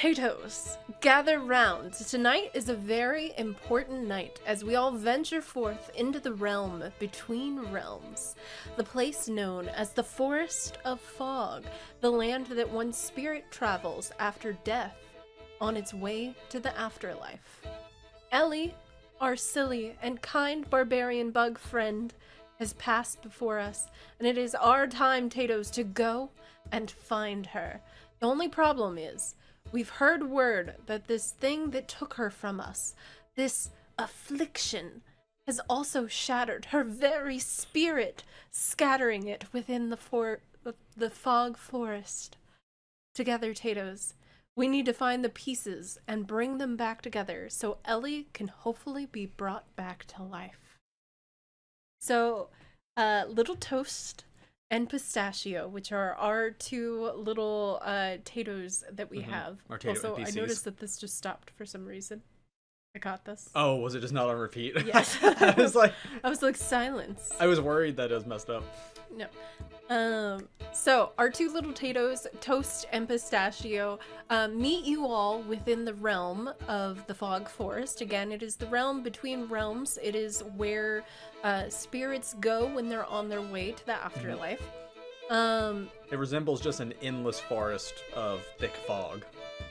Tatoes, gather round. Tonight is a very important night as we all venture forth into the realm between realms, the place known as the Forest of Fog, the land that one's spirit travels after death on its way to the afterlife. Ellie, our silly and kind barbarian bug friend, has passed before us, and it is our time, Tatoes, to go and find her. The only problem is, we've heard word that this thing that took her from us, this affliction, has also shattered her very spirit, scattering it within the fog forest. Together, Tatoes, we need to find the pieces and bring them back together so Ellie can hopefully be brought back to life. So, Little Toast and Pistachio, which are our two little Tatoes that we have. Our Tato also, NPCs. I noticed that this just stopped for some reason. I caught this. Oh, was it just not on repeat? Yes. I was like, silence. I was worried that it was messed up. No. So our two little Tatoes, Toast and Pistachio, meet you all within the realm of the Fog Forest. Again, it is the realm between realms. It is where spirits go when they're on their way to the afterlife. It resembles just an endless forest of thick fog.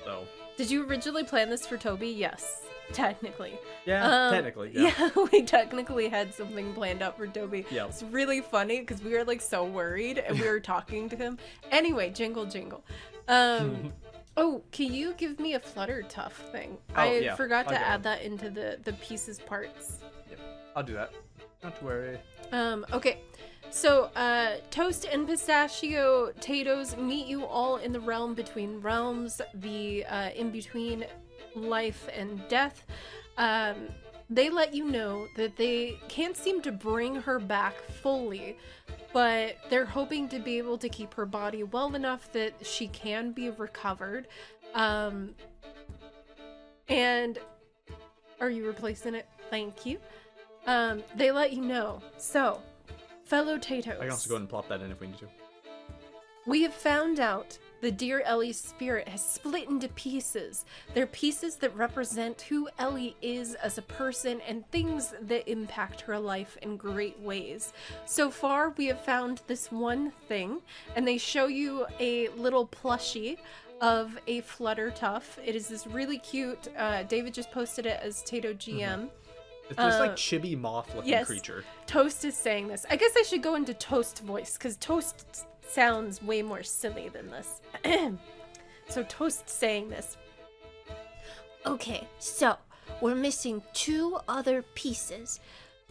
So. Did you originally plan this for Toby? Yes. Technically. Yeah, technically. Yeah. We technically had something planned out for Toby. Yeah. It's really funny because we were like so worried and we were talking to him. Anyway, jingle. Oh, can you give me a flutter tough thing? I forgot to add that into the pieces parts. Yep. I'll do that. Not to worry. Okay. So, Toast and Pistachio Tatoes meet you all in the realm between realms, the in-between life and death. They let you know that they can't seem to bring her back fully, but they're hoping to be able to keep her body well enough that she can be recovered. And are you replacing it? Thank you. They let you know. So, fellow Tatoes, I can also go ahead and plop that in if we need to. we have found out the dear Ellie's spirit has split into pieces. They're pieces that represent who Ellie is as a person and things that impact her life in great ways. So far, we have found this one thing, and they show you a little plushie of a Fluttertuff. It is this really cute, David just posted it as Tato GM. It's this like chibi moth-looking creature. Toast is saying this. I guess I should go into Toast voice, because Toast sounds way more silly than this. So Toast's saying this. Okay, so we're missing two other pieces,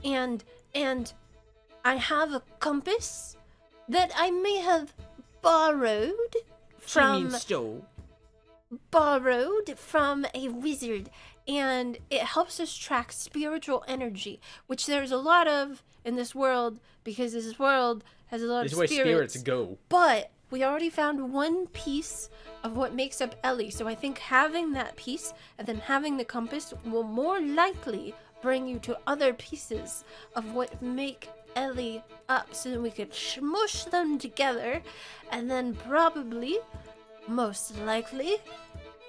and I have a compass that I may have borrowed from a wizard, and it helps us track spiritual energy, which there's a lot of in this world, because this world has a lot of spirits. This is where spirits go. But we already found one piece of what makes up Ellie, so I think having that piece and then having the compass will more likely bring you to other pieces of what make Ellie up, so that we could smush them together and then probably, most likely,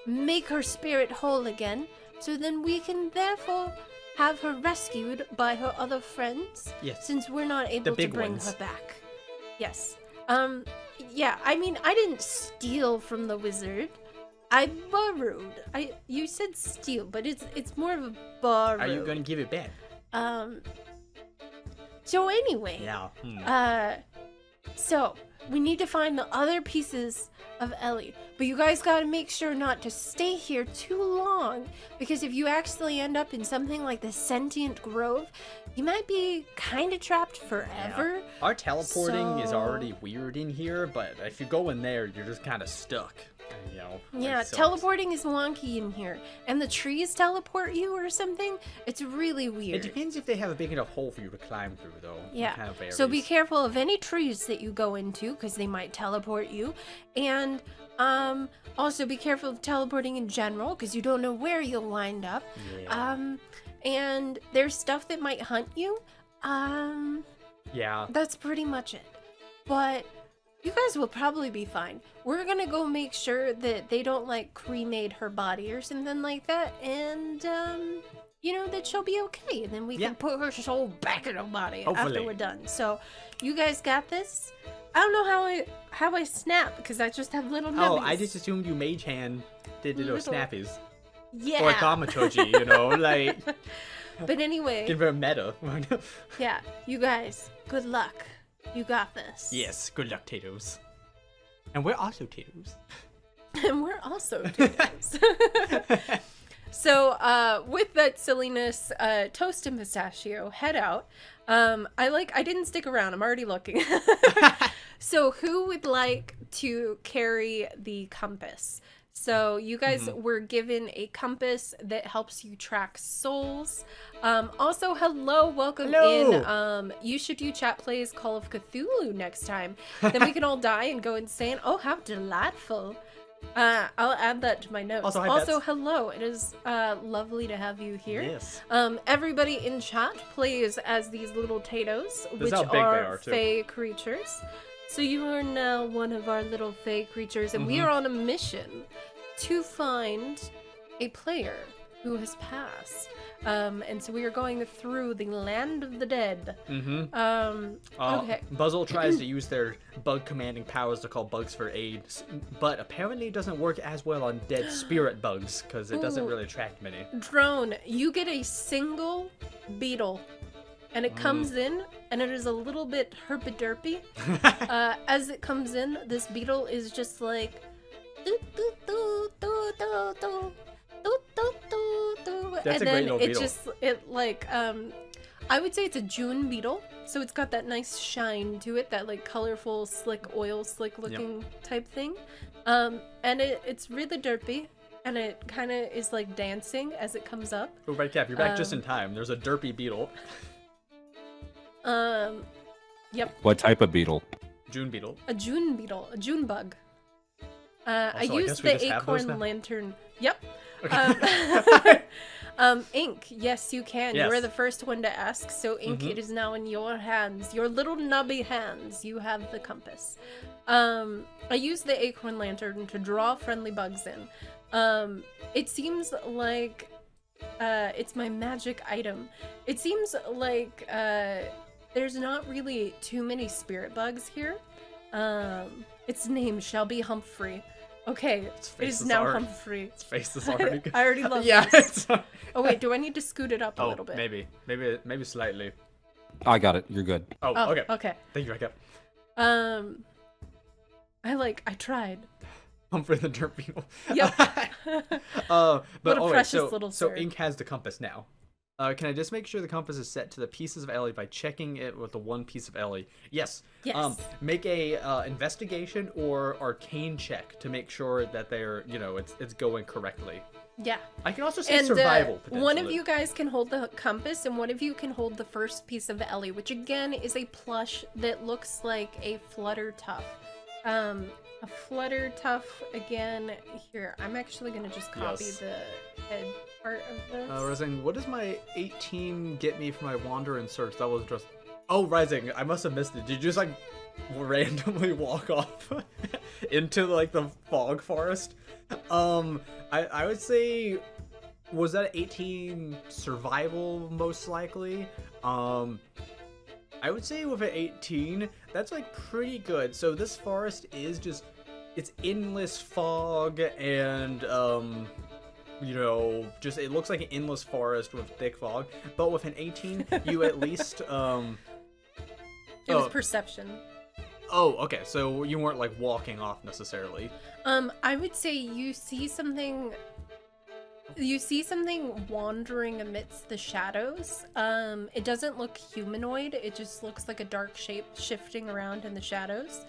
make her spirit whole again, so then we can therefore have her rescued by her other friends. Yes. Since we're not able to bring her back. Yes. Yeah, I mean, I didn't steal from the wizard. I borrowed. You said steal, but it's more of a borrow. Are you gonna give it back? So anyway. Yeah. So we need to find the other pieces of Ellie, but you guys gotta make sure not to stay here too long, because if you actually end up in something like the Sentient Grove, you might be kind of trapped forever. Yeah. Our teleporting is already weird in here, but if you go in there, you're just kind of stuck. You know, yeah, teleporting is wonky in here, and the trees teleport you or something. It's really weird. It depends if they have a big enough hole for you to climb through, though. Yeah, kind of varies. So be careful of any trees that you go into, because they might teleport you, and also be careful of teleporting in general, because you don't know where you'll wind up. Yeah. And there's stuff that might hunt you. Yeah. That's pretty much it. But You guys will probably be fine. We're gonna go make sure that they don't like cremate her body or something like that, and that she'll be okay. And then we can put her soul back in her body after we're done. So, you guys got this. I don't know how I snap because I just have little nubbies. Oh, I just assumed you mage hand did those snappies. Yeah. Or Kamatoji, like. But anyway. Get very meta. Yeah, you guys, good luck. You got this. Yes, good luck, Tatoes. And we're also Tatoes. And we're also Tatoes. So, with that silliness, Toast and Pistachio, head out. I didn't stick around. I'm already looking. So, who would like to carry the compass? So you guys were given a compass that helps you track souls. Also, welcome in. You should do Chat Plays Call of Cthulhu next time. Then we can all die and go insane. Oh, how delightful. I'll add that to my notes. Also, hello. It is lovely to have you here. Yes. Everybody in chat plays as these little Tatoes, which are fey creatures. So you are now one of our little fey creatures, and we are on a mission to find a player who has passed. And so we are going through the land of the dead. Okay. Buzzle tries to use their bug commanding powers to call bugs for aid, but apparently it doesn't work as well on dead spirit bugs because it doesn't really attract many. Drone, you get a single beetle. And it comes in, and it is a little bit herpy-derpy. As it comes in, this beetle is just like... That's a great little beetle. I would say it's a June beetle. So it's got that nice shine to it, that like colorful, oil slick looking type thing. And it's really derpy. And it kind of is like dancing as it comes up. Oh, right, Cap, you're back just in time. There's a derpy beetle. Yep. What type of beetle? June beetle. A June beetle. A June bug. I used the acorn lantern. Yep. Okay. Ink. Yes, you can. Yes. You were the first one to ask. So, Ink, it is now in your hands. Your little nubby hands. You have the compass. I used the acorn lantern to draw friendly bugs in. It seems like it's my magic item. It seems like there's not really too many spirit bugs here. Its name shall be Humphrey. Okay, it is now Humphrey. Its face is already good. I already love this. Oh wait, do I need to scoot it up a little bit? Maybe slightly. I got it. You're good. Oh, okay. Okay. Thank you, Cap. I tried. Humphrey the dirt beetle. Yep. But what a precious so, little so sword. Ink has the compass now. Can I just make sure the compass is set to the pieces of Ellie by checking it with the one piece of Ellie? Yes. Yes. Make a investigation or arcane check to make sure that they're, it's going correctly. Yeah. I can also say survival. Potentially. One of you guys can hold the compass, and one of you can hold the first piece of Ellie, which again is a plush that looks like a flutter tuff. A flutter tuff again. Here, I'm actually gonna just copy the head part of this. Rising, what does my 18 get me for my wander and search? That was just. Oh, Rising, I must have missed it. Did you just randomly walk off into the fog forest? I would say, was that 18 survival most likely? I would say with an 18, that's pretty good. So this forest is just, it's endless fog and just it looks like an endless forest with thick fog. But with an 18, you at least it was perception. Oh, okay. So you weren't walking off necessarily. I would say you see something wandering amidst the shadows. It doesn't look humanoid. It just looks like a dark shape shifting around in the shadows.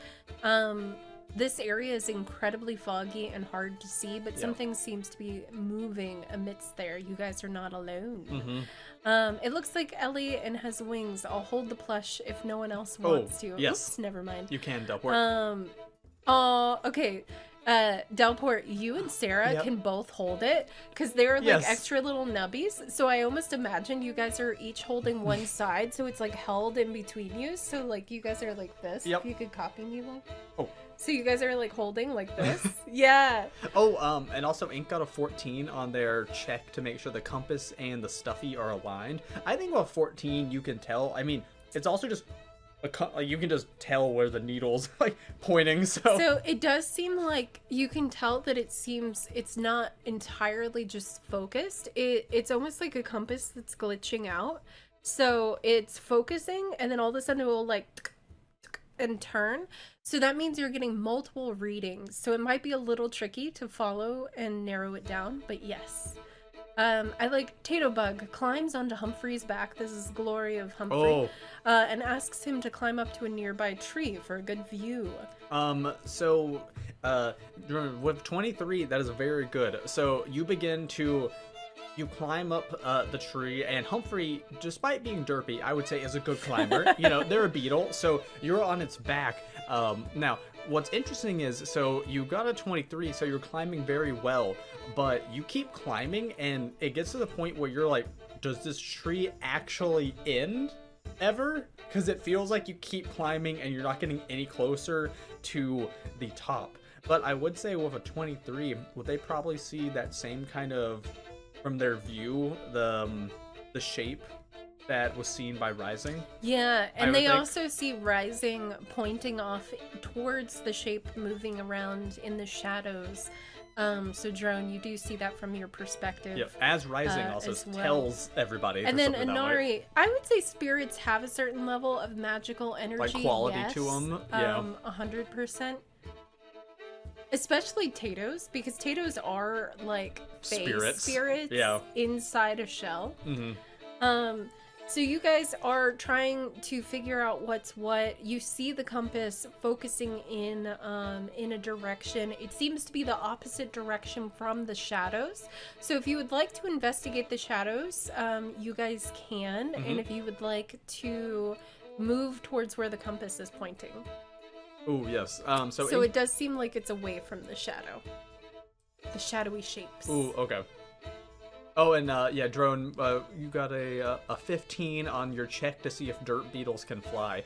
This area is incredibly foggy and hard to see, but something seems to be moving amidst there. You guys are not alone. It looks like Ellie and has wings. I'll hold the plush if no one else wants to. Yes. Oops, never mind. You can, don't worry. Oh, okay. Delport, you and Sarah Yep. can both hold it because they're like Yes. extra little nubbies. So I almost imagine you guys are each holding one side, so it's like held in between you. So like you guys are like this. Yep. If you could copy me one. Oh. So you guys are like holding like this. Yeah. Oh, and also Ink got a 14 on their check to make sure the compass and the stuffy are aligned. I think with 14 you can tell. I mean, it's also just like you can just tell where the needle's like pointing. So it does seem like you can tell that it's not entirely just focused. It's almost like a compass that's glitching out. So it's focusing and then all of a sudden it will like and turn. So that means you're getting multiple readings. So it might be a little tricky to follow and narrow it down, but yes. I like Tatoe Bug climbs onto Humphrey's back. This is glory of Humphrey. And asks him to climb up to a nearby tree for a good view. With 23, that is very good. So you climb up the tree, and Humphrey, despite being derpy, I would say is a good climber. You know, they're a beetle, so you're on its back. Now, what's interesting is, so you got a 23, so you're climbing very well, but you keep climbing, and it gets to the point where you're like, does this tree actually end ever? Because it feels like you keep climbing, and you're not getting any closer to the top. But I would say with a 23, would they probably see that same kind of, from their view, the shape that was seen by Rising? Yeah, and would they think. also see Rising pointing off towards the shape moving around in the shadows. So Drone, you do see that from your perspective. Yep, as Rising also as well. tells everybody. And for then something that way. Inari, I would say spirits have a certain level of magical energy. Like quality yes, to 'em, yeah. 100%. Especially Tatoes, because Tatoes are like phase spirits yeah. inside a shell. Mm-hmm. So you guys are trying to figure out what's what. You see the compass focusing in a direction. It seems to be the opposite direction from the shadows. So if you would like to investigate the shadows, you guys can. Mm-hmm. And if you would like to move towards where the compass is pointing. Oh yes. So it does seem like it's away from the shadow. The shadowy shapes. Ooh, okay. Oh, and yeah, Drone, you got a 15 on your check to see if dirt beetles can fly.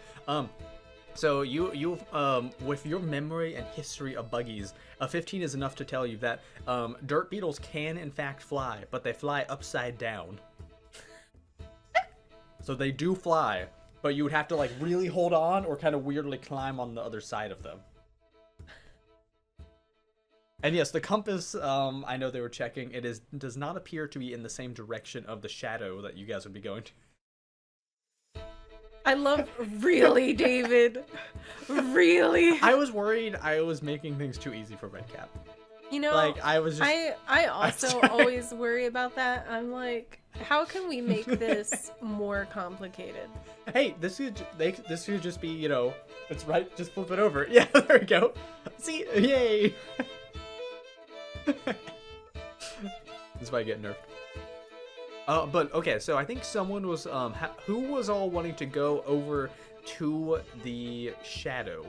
So you with your memory and history of buggies, a 15 is enough to tell you that dirt beetles can in fact fly, but they fly upside down. So they do fly, but you would have to like really hold on or kind of weirdly climb on the other side of them. And yes, the compass, I know they were checking, does not appear to be in the same direction of the shadow that you guys would be going to. I love, really, David? Really? I was worried I was making things too easy for Redcap. You know, Like, I was just... I also always worry about that. I'm like, how can we make this more complicated? Hey, this could just be, you know, it's right, just flip it over. Yeah, there we go. See, yay! This is why I get nerfed. But okay, so I think someone was who was all wanting to go over to the shadow,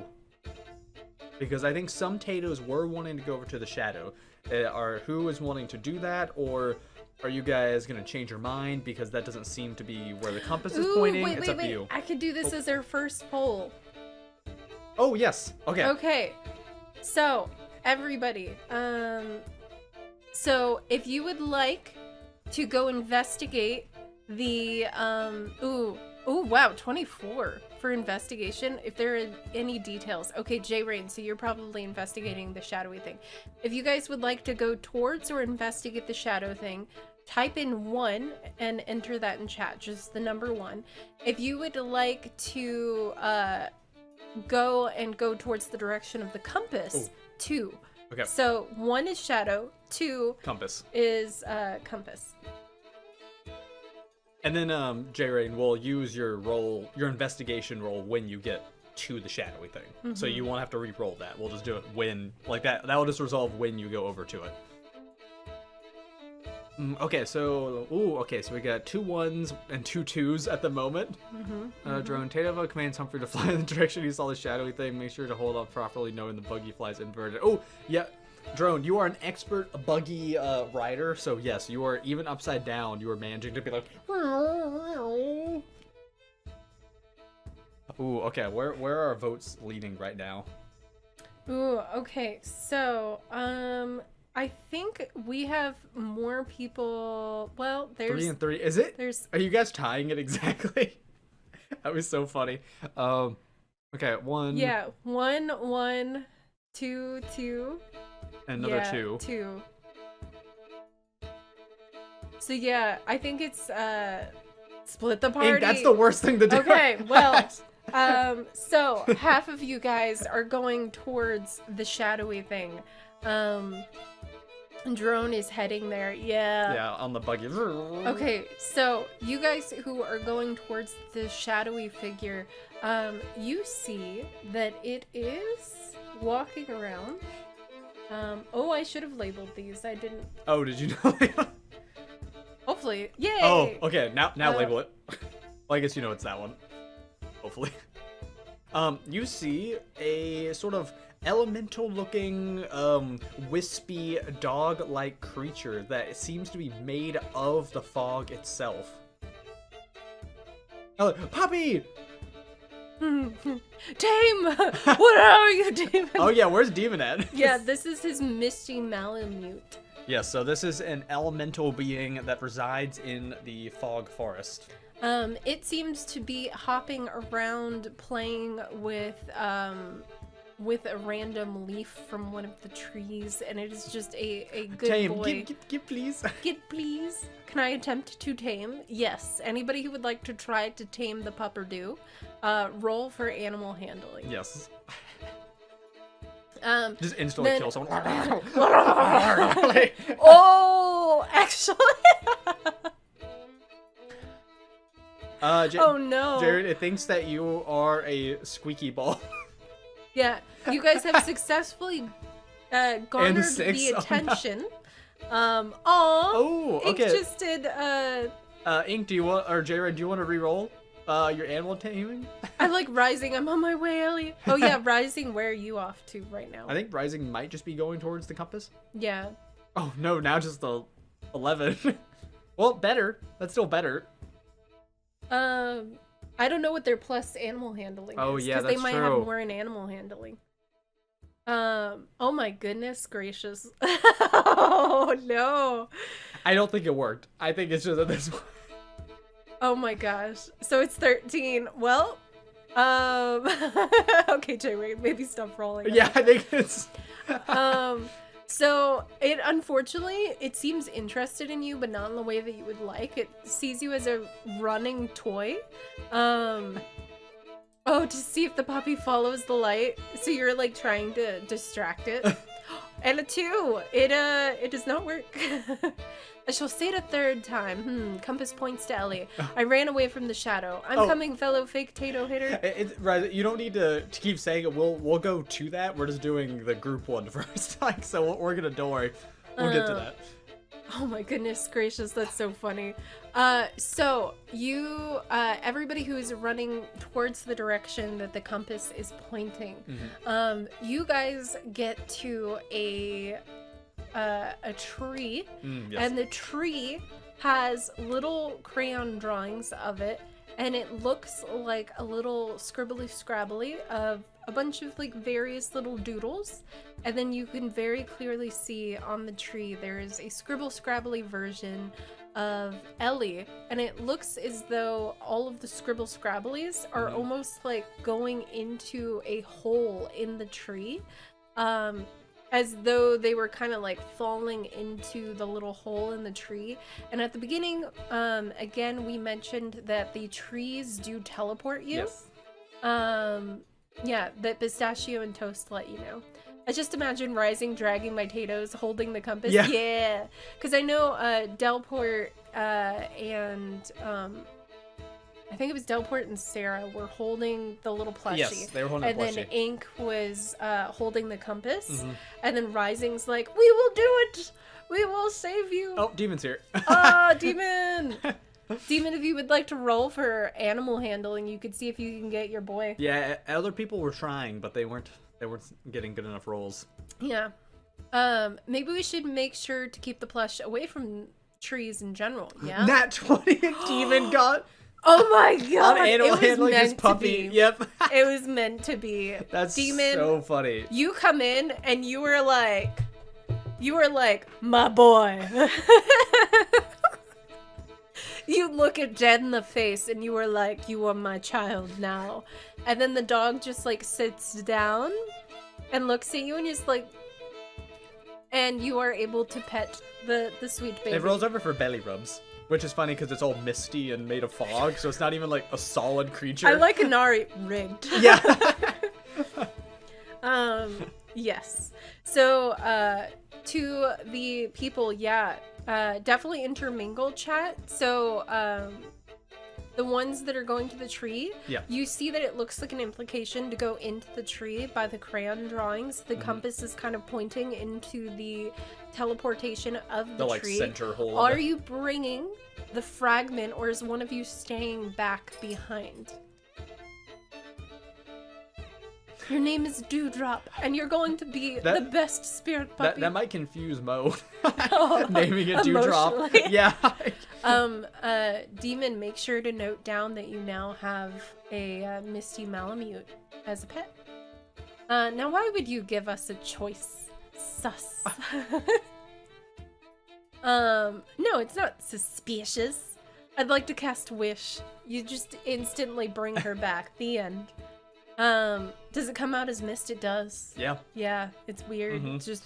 because I think some Tatoes were wanting to go over to the shadow. Or who is wanting to do that, or are you guys gonna change your mind because that doesn't seem to be where the compass is pointing? It's up to you. I could do this as our first poll. Oh yes. Okay. Okay. So, everybody, so if you would like to go investigate the, ooh, wow, 24 for investigation, if there are any details. Okay, J-Rain, so you're probably investigating the shadowy thing. If you guys would like to go towards or investigate the shadow thing, type in 1 and enter that in chat, just the number 1. If you would like to, go towards the direction of the compass, Ooh. 2. Okay. So 1 is shadow, 2 Compass. is compass. And then J-Rain will use your investigation roll when you get to the shadowy thing. Mm-hmm. So you won't have to re-roll that. We'll just do it when, like that will just resolve when you go over to it. Okay, so so we got 2 1s and 2 2s at the moment. Drone Tatoe commands Humphrey to fly in the direction he saw the shadowy thing. Make sure to hold up properly, knowing the buggy flies inverted. Oh, yeah, Drone, you are an expert buggy rider, so yes, you are even upside down. You are managing to be like. Ooh, okay. Where are our votes leading right now? Ooh, okay. So, I think we have more people. Well, there's 3 and 3. Is it? Are you guys tying it exactly? That was so funny. Okay, 1. Yeah, 1 1 2 2. Another 2. 2. So yeah, I think it's split the party. Ink, that's the worst thing to do. Okay, well, so half of you guys are going towards the shadowy thing. Drone is heading there. Yeah. Yeah, on the buggy. Okay, so you guys who are going towards the shadowy figure, you see that it is walking around. Oh, I should have labeled these. I didn't. Oh, did you know? Hopefully. Yay! Oh, okay. Now label it. Well, I guess you know it's that one. Hopefully. You see a sort of elemental-looking, wispy, dog-like creature that seems to be made of the fog itself. Oh, Puppy! Tame! What are you, Demon? Oh yeah, where's Demon at? Yeah, this is his Misty Malamute. Yes, so this is an elemental being that resides in the fog forest. It seems to be hopping around playing with a random leaf from one of the trees, and it is just a good Tame, boy. get please. Get please. Can I attempt to tame? Yes. Anybody who would like to try to tame the pupperdo, roll for animal handling. Yes. Just instantly then- kill someone. Oh, actually. Oh no. Jared, it thinks that you are a squeaky ball. Yeah, you guys have successfully garnered 6. the Oh, attention. Oh, Ink okay. just did. Ink, Jared, do you want to re-roll your animal taming? I like Rising. I'm on my way, Ellie. Oh yeah, Rising. Where are you off to right now? I think Rising might just be going towards the compass. Yeah. Oh no, now just the 11. Well, better. That's still better. I don't know what their plus animal handling Oh, is. yeah, they that's might true. have more in animal handling. Oh my goodness gracious. Oh no. I don't think it worked. I think it's just at this point. Oh my gosh. So it's 13. Well, okay, Jay, wait, maybe stop rolling. Yeah, I think it's. So it unfortunately it seems interested in you, but not in the way that you would like. It sees you as a running toy. Oh, to see if the puppy follows the light. So you're like trying to distract it. And a 2. It does not work. I shall say it a 3rd time. Compass points to Ellie. I ran away from the shadow. I'm coming, fellow fake Tato hitter. Right, you don't need to keep saying it. We'll go to that. We're just doing the group one first. Like, so we're gonna, don't worry. We'll get to that. Oh my goodness gracious, that's so funny. So you, everybody who is running towards the direction that the compass is pointing, you guys get to a tree, Yes. and the tree has little crayon drawings of it, and it looks like a little scribbly scrabbly of a bunch of like various little doodles, and then you can very clearly see on the tree there is a scribble scrabbly version of Ellie, and it looks as though all of the scribble scrabblies are almost like going into a hole in the tree, as though they were kind of like falling into the little hole in the tree. And at the beginning, again, we mentioned that the trees do teleport you. Yes. Yeah, that Pistachio and Toast let you know. I just imagine Rising dragging my Tatoes, holding the compass. Yeah. Because I know Delport and I think it was Delport and Sarah were holding the little plushie. Yes, they were holding and the plushie. then Ink was holding the compass. And then Rising's like, we will do it! We will save you. Oh, Demon's here. Oh, Demon! Demon, if you would like to roll for animal handling, you could see if you can get your boy. Yeah, other people were trying, but they weren't getting good enough rolls. Yeah. Maybe we should make sure to keep the plush away from trees in general, yeah? Nat 20 and Demon got Oh my god! on animal it was handling his meant to puppy. be. Yep. It was meant to be. That's Demon, so funny. you come in and you were like, my boy. You look it dead in the face and you were like, you are my child now. And then the dog just like sits down and looks at you and is like, and you are able to pet the sweet baby. It rolls over for belly rubs, which is funny because it's all misty and made of fog, so it's not even like a solid creature. I like Inari rigged. Yeah. Yes. So, to the people, definitely intermingle chat. So, the ones that are going to the tree, Yeah. you see that it looks like an implication to go into the tree by the crayon drawings. The compass is kind of pointing into the teleportation of the like tree. center hole. of Are it. you bringing the fragment, or is one of you staying back behind? Your name is Dewdrop, and you're going to be the best spirit puppy. That might confuse Mo. Oh, Naming a dewdrop. emotionally. Yeah. Demon, make sure to note down that you now have a Misty Malamute as a pet. Now, why would you give us a choice? Sus. No, it's not suspicious. I'd like to cast Wish. You just instantly bring her back. The end. Does it come out as mist? It does. Yeah. Yeah, it's weird. Mhm. It's just.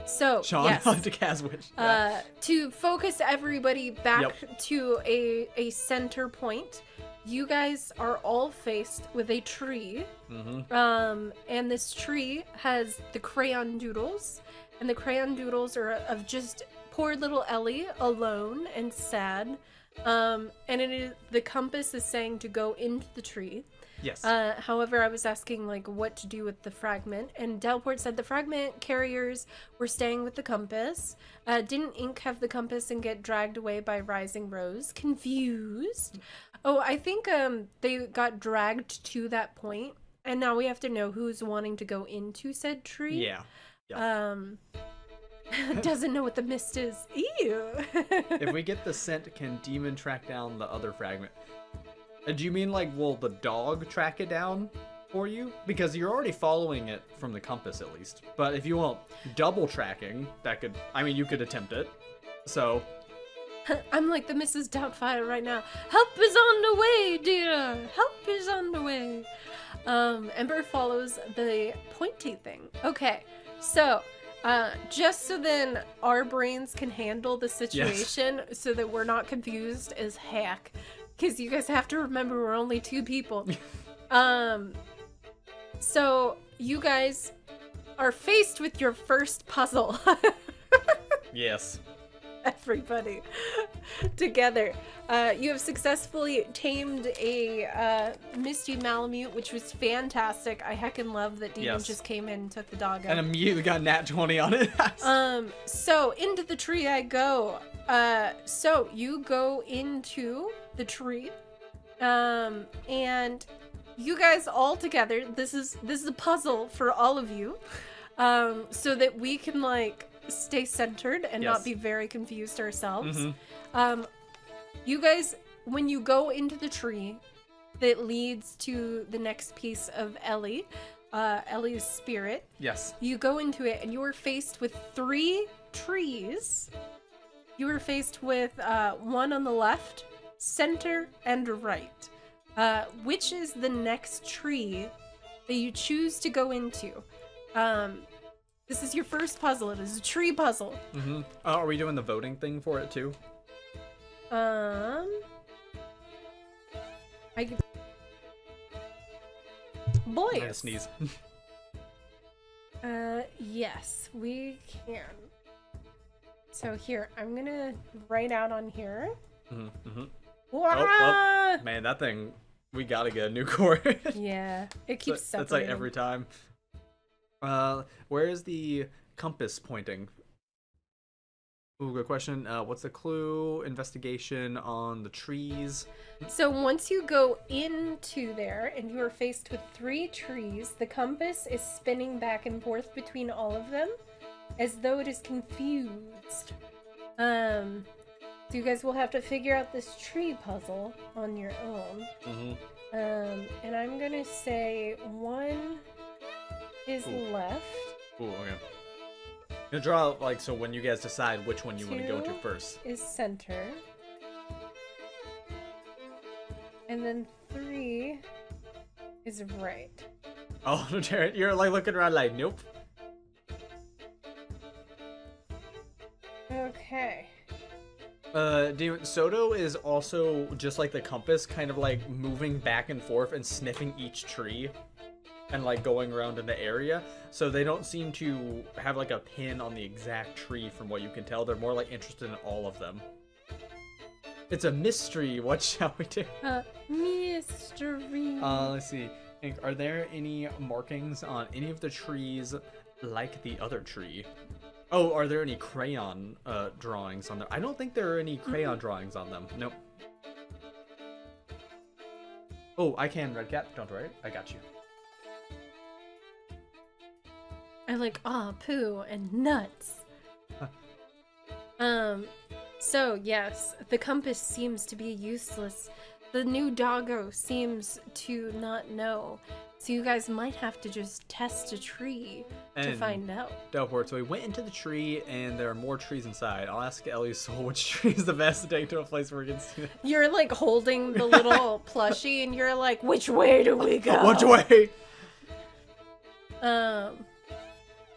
So Sean, yes. I like to cast Witch. Yeah. To focus everybody back Yep. to a center point, you guys are all faced with a tree. Mm-hmm. And this tree has the crayon doodles, and the crayon doodles are of just poor little Ellie alone and sad. And it is, the compass is saying to go into the tree. Yes. However, I was asking like what to do with the fragment, and Delport said the fragment carriers were staying with the compass. Didn't Ink have the compass and get dragged away by Rising Rose? Confused. Oh, I think they got dragged to that point, and now we have to know who's wanting to go into said tree. Yeah. Doesn't know what the mist is. Ew. If we get the scent, can Demon track down the other fragment? Do you mean like, will the dog track it down for you? Because you're already following it from the compass at least. But if you want double tracking, that could, I mean, you could attempt it. So. I'm like the Mrs. Doubtfire right now. Help is on the way, dear. Help is on the way. Ember follows the pointy thing. Okay, so just so then our brains can handle the situation, so that we're not confused as heck, because you guys have to remember we're only two people. So you guys are faced with your first puzzle. Yes. Everybody together. You have successfully tamed a Misty Malamute, which was fantastic. I heckin' love that Demon just came in and took the dog out. And immediately got nat 20 on it. So into the tree I go. So you go into the tree, and you guys all together. This is a puzzle for all of you, so that we can like stay centered and not be very confused ourselves. Mm-hmm. You guys, when you go into the tree that leads to the next piece of Ellie, Ellie's spirit, Yes. you go into it and you are faced with 3 trees. You are faced with one on the left, center, and right. Which is the next tree that you choose to go into? This is your first puzzle. It is a tree puzzle. Mm-hmm. Are we doing the voting thing for it too? I boys. I'm gonna sneeze. Yes, we can. So here, I'm gonna write out on here. Mm-hmm. Wah! Oh, man, that thing, we gotta get a new cord. Yeah, it keeps separating. That's like every time. Where is the compass pointing? Ooh, good question. What's the clue? Investigation on the trees. So once you go into there and you are faced with 3 trees, the compass is spinning back and forth between all of them as though it is confused. So you guys will have to figure out this tree puzzle on your own. And I'm gonna say 1 is left. Ooh, okay. I'm gonna draw like so when you guys decide which one you want to go into 2 first. is center. And then 3 is right. Oh, Jared, you're like looking around like, nope. Okay. Soto is also just like the compass, kind of like moving back and forth and sniffing each tree and like going around in the area. So they don't seem to have like a pin on the exact tree from what you can tell. They're more like interested in all of them. It's a mystery. What shall we do? Mystery. Let's see. Hank, are there any markings on any of the trees like the other tree? Oh, are there any crayon drawings on there? I don't think there are any crayon drawings on them. Nope. Oh, I can, Redcap. Don't worry. I got you. I like poo and nuts. So yes, the compass seems to be useless. The new doggo seems to not know. So you guys might have to just test a tree to find out. So we went into the tree, and there are more trees inside. I'll ask Elis which tree is the best to take to a place where we can see it. You're like holding the little plushie, and you're like, which way do we go? Which way?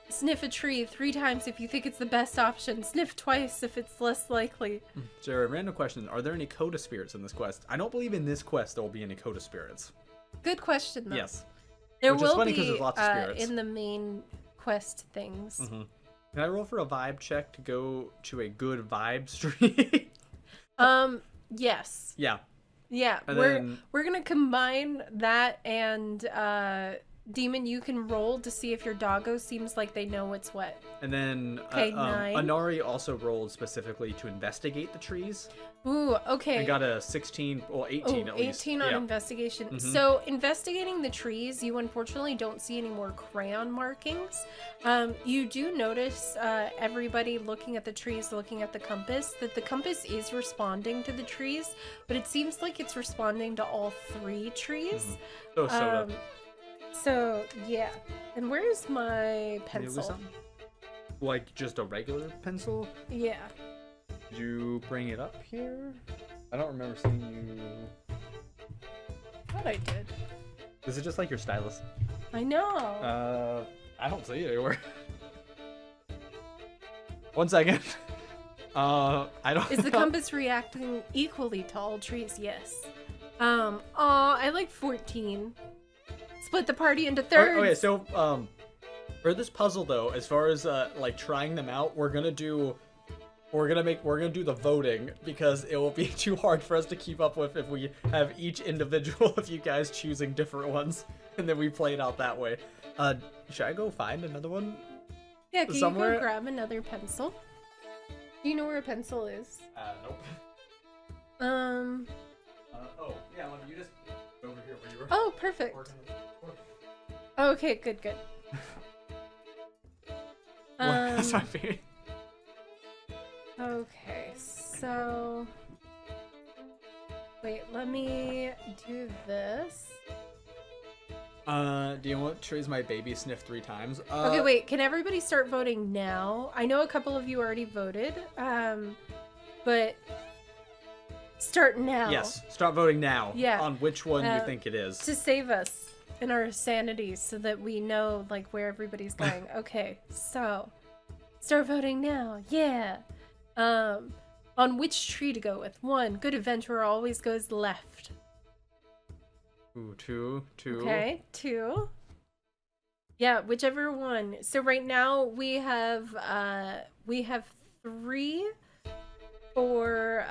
Sniff a tree 3 times if you think it's the best option. Sniff twice if it's less likely. Jared, random question. Are there any Coda spirits in this quest? I don't believe in this quest there will be any Coda spirits. Good question, though. Yes. There Which is will funny 'cause be there's lots of spirits. in the main quest things. Can I roll for a vibe check to go to a good vibe streak? Yes. Yeah. Yeah. And We're gonna combine that and Demon, you can roll to see if your doggo seems like they know what's what. And then 9. Anari also rolled specifically to investigate the trees. Ooh, okay. I got a 16, well 18 at least. 18 on investigation. So investigating the trees, you unfortunately don't see any more crayon markings. You do notice everybody looking at the trees, looking at the compass, that the compass is responding to the trees, but it seems like it's responding to all 3 trees. Oh, soda. So, yeah. And where's my Can you lose pencil? something? Like just a regular pencil? Yeah. Did you bring it up here? I don't remember seeing you. Thought I did. Is it just like your stylus? I know. I don't see it anywhere. 1 second. I don't. Is the compass reacting equally to all trees? Yes. I like 14. Split the party into thirds. Okay, so for this puzzle though, as far as like trying them out, we're gonna do the voting because it will be too hard for us to keep up with if we have each individual of you guys choosing different ones and then we play it out that way. Should I go find another one? Yeah, can somewhere? you go grab another pencil? Do you know where a pencil is? Nope. Oh yeah, let me. You just over here where you were. Oh, perfect. Okay, good. That's my favorite. Okay, so wait, let me do this. Do you want to raise my baby sniff 3 times? Okay, wait, can everybody start voting now? I know a couple of you already voted, but start now. Yes, start voting now. Yeah. On which one you think it is. To save us in our sanity so that we know like where everybody's going. Okay, so start voting now. Yeah. On which tree to go with. 1, good adventurer always goes left. Ooh, 2. Okay, 2. Yeah, whichever one. So right now we have 3 for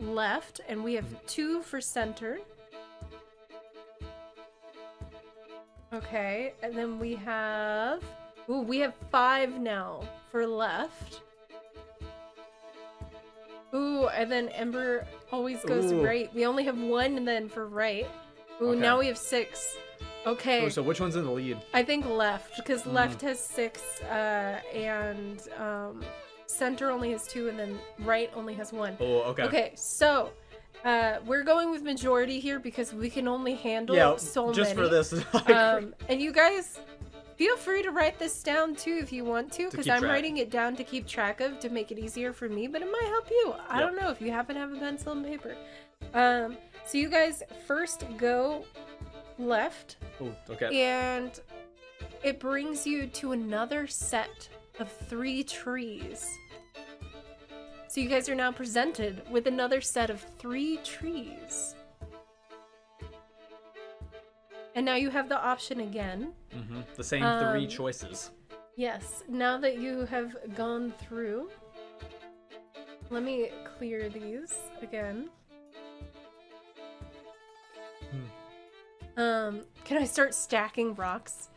left, and we have 2 for center. Okay, and then we have Ooh, we have 5 now for left. Ooh, and then Ember always goes Ooh. right. We only have 1 then for right. Ooh, Okay. now we have 6. Okay. Oh, so which one's in the lead? I think left, because left has 6, and center only has 2, and then right only has 1. Oh, okay. Okay, so we're going with majority here because we can only handle Yeah, so just many. for this. And you guys, feel free to write this down too if you want to, because keep I'm track. writing it down to keep track of to make it easier for me, but it might help you. I Yep. don't know if you happen to have a pencil and paper. So you guys first go left, Oh, okay. and it brings you to another set of 3 trees. So you guys are now presented with another set of 3 trees. And now you have the option again. The same 3 choices. Yes, now that you have gone through, let me clear these again. Can I start stacking rocks?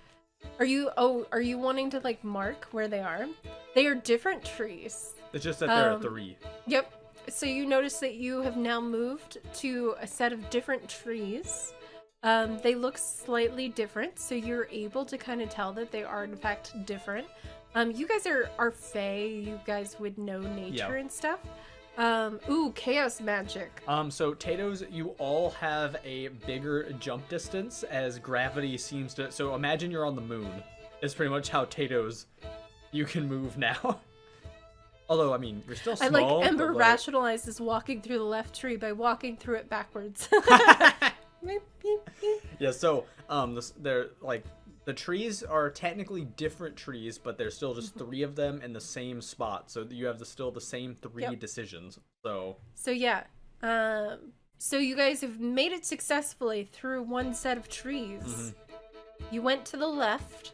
Are you wanting to like mark where they are? They are different trees. It's just that there are 3. Yep. So you notice that you have now moved to a set of different trees. They look slightly different, so you're able to kind of tell that they are in fact different. You guys are fae. You guys would know nature and stuff. Ooh, chaos magic. So Tatoes, you all have a bigger jump distance as gravity seems to. So imagine you're on the moon. Is pretty much how Tatoes you can move now. Although I mean you're still small. I like Ember but, like... rationalizes walking through the left tree by walking through it backwards. Yeah. So they're like the trees are technically different trees, but there's still just 3 of them in the same spot. So you have still the same 3 decisions. So yeah. So you guys have made it successfully through one set of trees. You went to the left,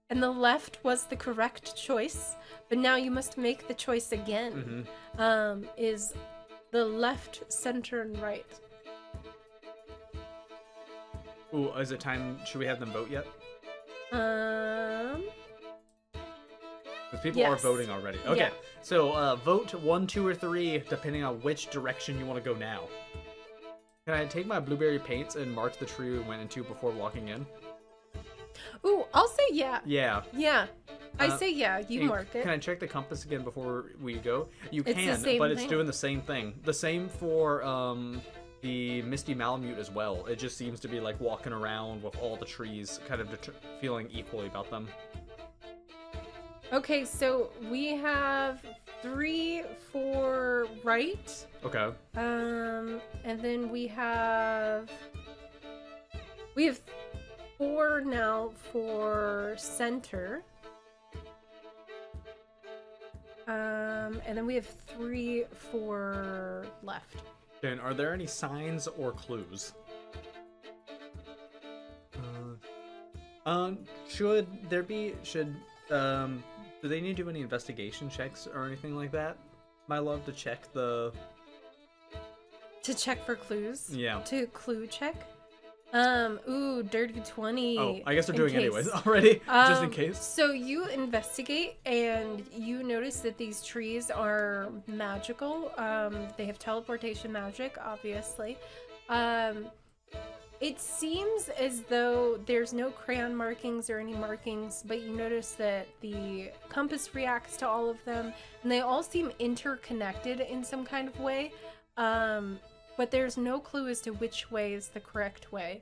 and the left was the correct choice. But now you must make the choice again. Is the left, center, and right. Ooh, is it time? Should we have them vote yet? Because people are voting already. Okay, Yeah. so vote 1, 2, or 3 depending on which direction you want to go now. Can I take my blueberry paints and mark the tree we went into before walking in? Ooh, I'll say yeah. Yeah. Yeah. I say yeah, you Hey, mark it. Can I check the compass again before we go? You It's the can, same but it's thing. doing the same thing. The same for the Misty Malamute as well. It just seems to be like walking around with all the trees, kind of feeling equally about them. Okay, so we have 3 for right. Okay. And then we have 4 now for center. And then we have 3 for left. Dan, are there any signs or clues? Should there be, do they need to do any investigation checks or anything like that? My love, to check the... To check for clues? Yeah. To clue check? Ooh, dirty 20. Oh, I guess they're in doing case. anyways already, just in case. So you investigate and you notice that these trees are magical. They have teleportation magic, obviously. It seems as though there's no crayon markings or any markings, but you notice that the compass reacts to all of them, and they all seem interconnected in some kind of way. But there's no clue as to which way is the correct way.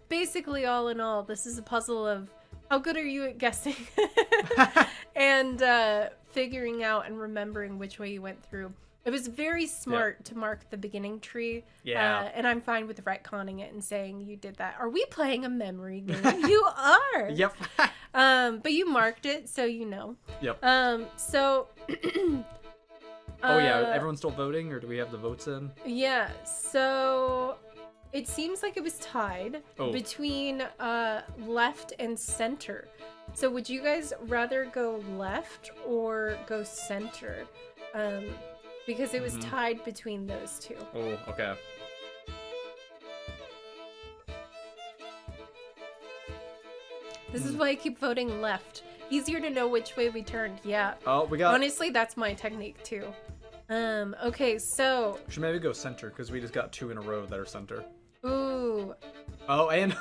Basically, all in all, this is a puzzle of how good are you at guessing and figuring out and remembering which way you went through. It was very smart to mark the beginning tree. Yeah. And I'm fine with retconning it and saying you did that. Are we playing a memory game? You are. Yep. But you marked it, so you know. Yep. So... Oh yeah, everyone's still voting, or do we have the votes in? Yeah, so it seems like it was tied between left and center. So would you guys rather go left or go center? Because it was tied between those 2. Oh, okay. This is why I keep voting left. easier to know which way we turned. Yeah. Oh, we got. Honestly, that's my technique too. Okay, so. Should maybe go center because we just got 2 in a row that are center. Ooh. Oh, and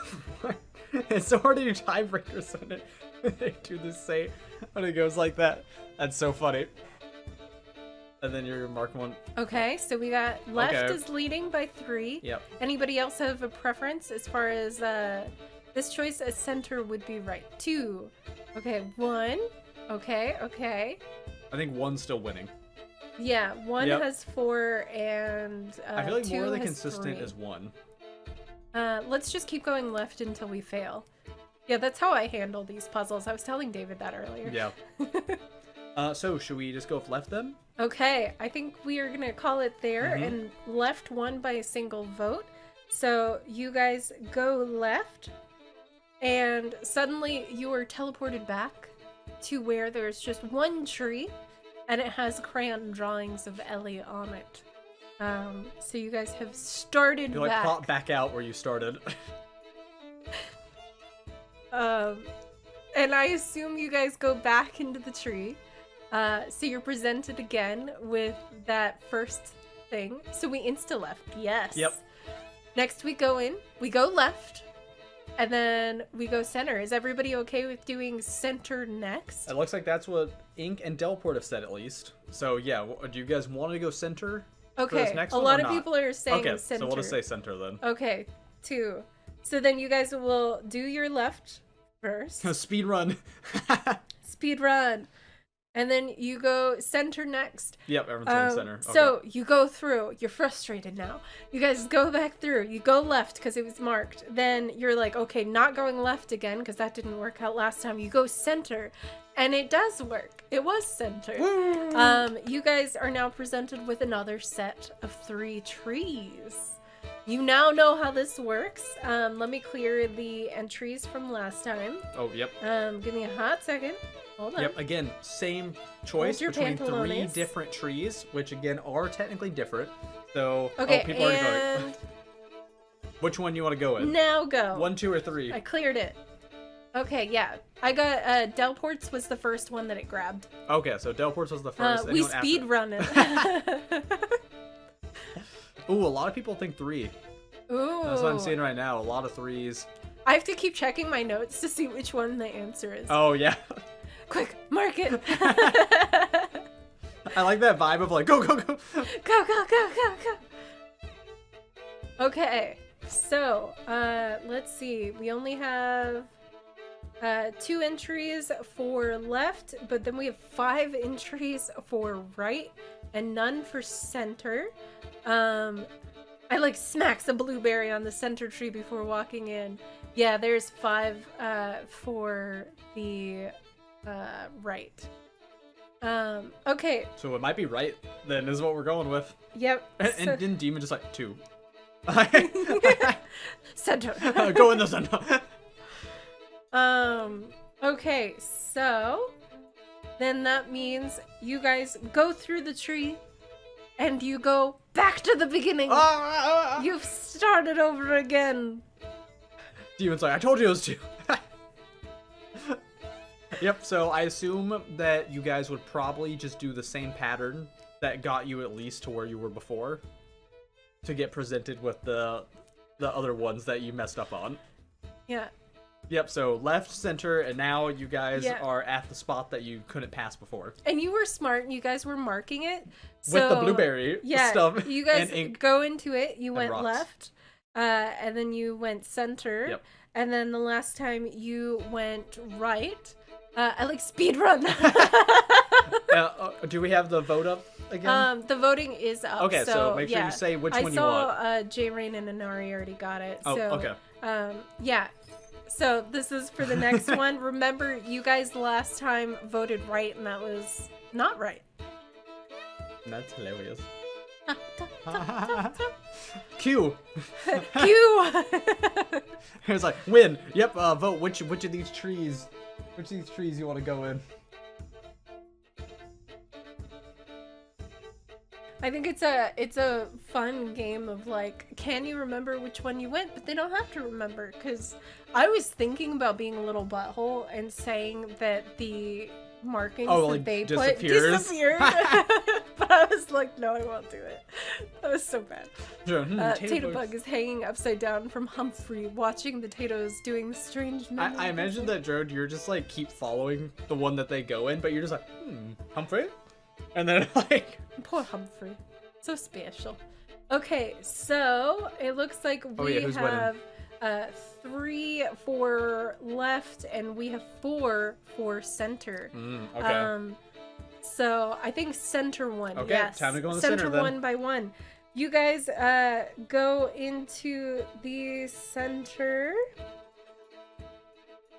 it's so hard to do tiebreakers when they do the same when it goes like that. That's so funny. And then your mark one. Okay, so we got left Okay. is leading by 3. Yep. Anybody else have a preference as far as this choice as center would be right? 2. Okay, 1. Okay. I think 1's still winning. Yeah, 1 Yep. has 4 and I feel like 2 more of the has consistent 3. is 1. Let's just keep going left until we fail. Yeah, that's how I handle these puzzles. I was telling David that earlier. Yeah. So should we just go with left then? Okay, I think we are gonna call it there, Mhm. and left won by a single vote. So you guys go left, and suddenly you are teleported back to where there's just one tree, and it has crayon drawings of Ellie on it. So you guys have started You like back. pop back out where you started. And I assume you guys go back into the tree. So you're presented again with that first thing. So we insta-left, yes. Yep. Next we go in, we go left, and then we go center. Is everybody okay with doing center next? It looks like that's what Ink and Delport have said at least. So yeah, do you guys want to go center? For Okay, this next a one lot or of not? people are saying Okay, center. so we'll just say center then. Okay, 2. So then you guys will do your left first. Speed run. Speed run. And then you go center next. Yep, everyone's going center. Okay. So you go through. You're frustrated now. You guys go back through. You go left because it was marked. Then you're like, okay, not going left again because that didn't work out last time. You go center. And it does work. It was center. Woo! You guys are now presented with another set of 3 trees. You now know how this works. Let me clear the entries from last time. Oh, yep. Give me a hot second. Hold on. Yep, again, same choice your between 3 pantalones. different trees, which again are technically different. So, Okay, people are voting. and Which one you want to go in? now go. 1, 2, or 3? I cleared it. Okay, yeah. I got, Delport's was the first one that it grabbed. Okay, so Delport's was the first. We anyone speed after? run it. Ooh, a lot of people think 3. Ooh. That's what I'm seeing right now. A lot of 3s. I have to keep checking my notes to see which one the answer is. Oh, yeah. Quick, mark it. I like that vibe of like, go, go, go. Go. Okay, so, let's see. We only have 2 entries for left, but then we have 5 entries for right and none for center. I like smacks a blueberry on the center tree before walking in. Yeah, there's 5 for the right. Okay. So it might be right, then, is what we're going with. Yep. And didn't Demon just like 2? Center. Go in the center. Okay, so then that means you guys go through the tree and you go back to the beginning. You've started over again. Demon's like, I told you it was 2. Yep, so I assume that you guys would probably just do the same pattern that got you at least to where you were before to get presented with the other ones that you messed up on. Yeah. Yep, so left, center, and now you guys Yeah. are at the spot that you couldn't pass before. And you were smart and you guys were marking it. With the So, blueberry yeah, stuff you guys and ink. go into it. You and went rocks. left, and then you went center. Yep. And then the last time you went right. I like speed run. Do we have the vote up again? The voting is up. Okay, so make sure you yeah. say which I one you saw J Rain and Inari already got it. Oh, so, okay. Yeah. So this is for the next one. Remember, you guys last time voted right, and that was not right. That's hilarious. Q. Q. It's like, win. Yep, vote which of these trees you want to go in. I think it's a fun game of like, can you remember which one you went? But they don't have to remember, because I was thinking about being a little butthole and saying that the markings that they put disappeared. But I was like, no, I won't do it. That was so bad. Sure. Tato Bug is hanging upside down from Humphrey, watching the Tatoes doing strange. I imagine that, Jared, you're just like keep following the one that they go in, but you're just like, Humphrey? And then like... Poor Humphrey. So special. Okay, so it looks like we have 3 for left, and we have 4 for center. Okay. So I think center one. Okay, yes. time to go in the center then. One by one. You guys go into the center,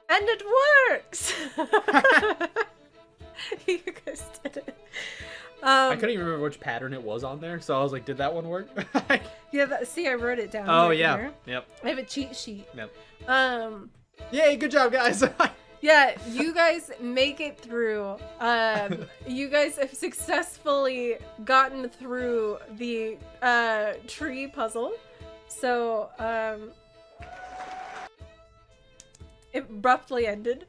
and it works. You guys did it. I couldn't even remember which pattern it was on there, so I was like, did that one work? Yeah, see, I wrote it down. Oh, right yeah. here. Yep. I have a cheat sheet. Yep. Yay, good job, guys. Yeah, you guys make it through. You guys have successfully gotten through the tree puzzle. So, it abruptly ended.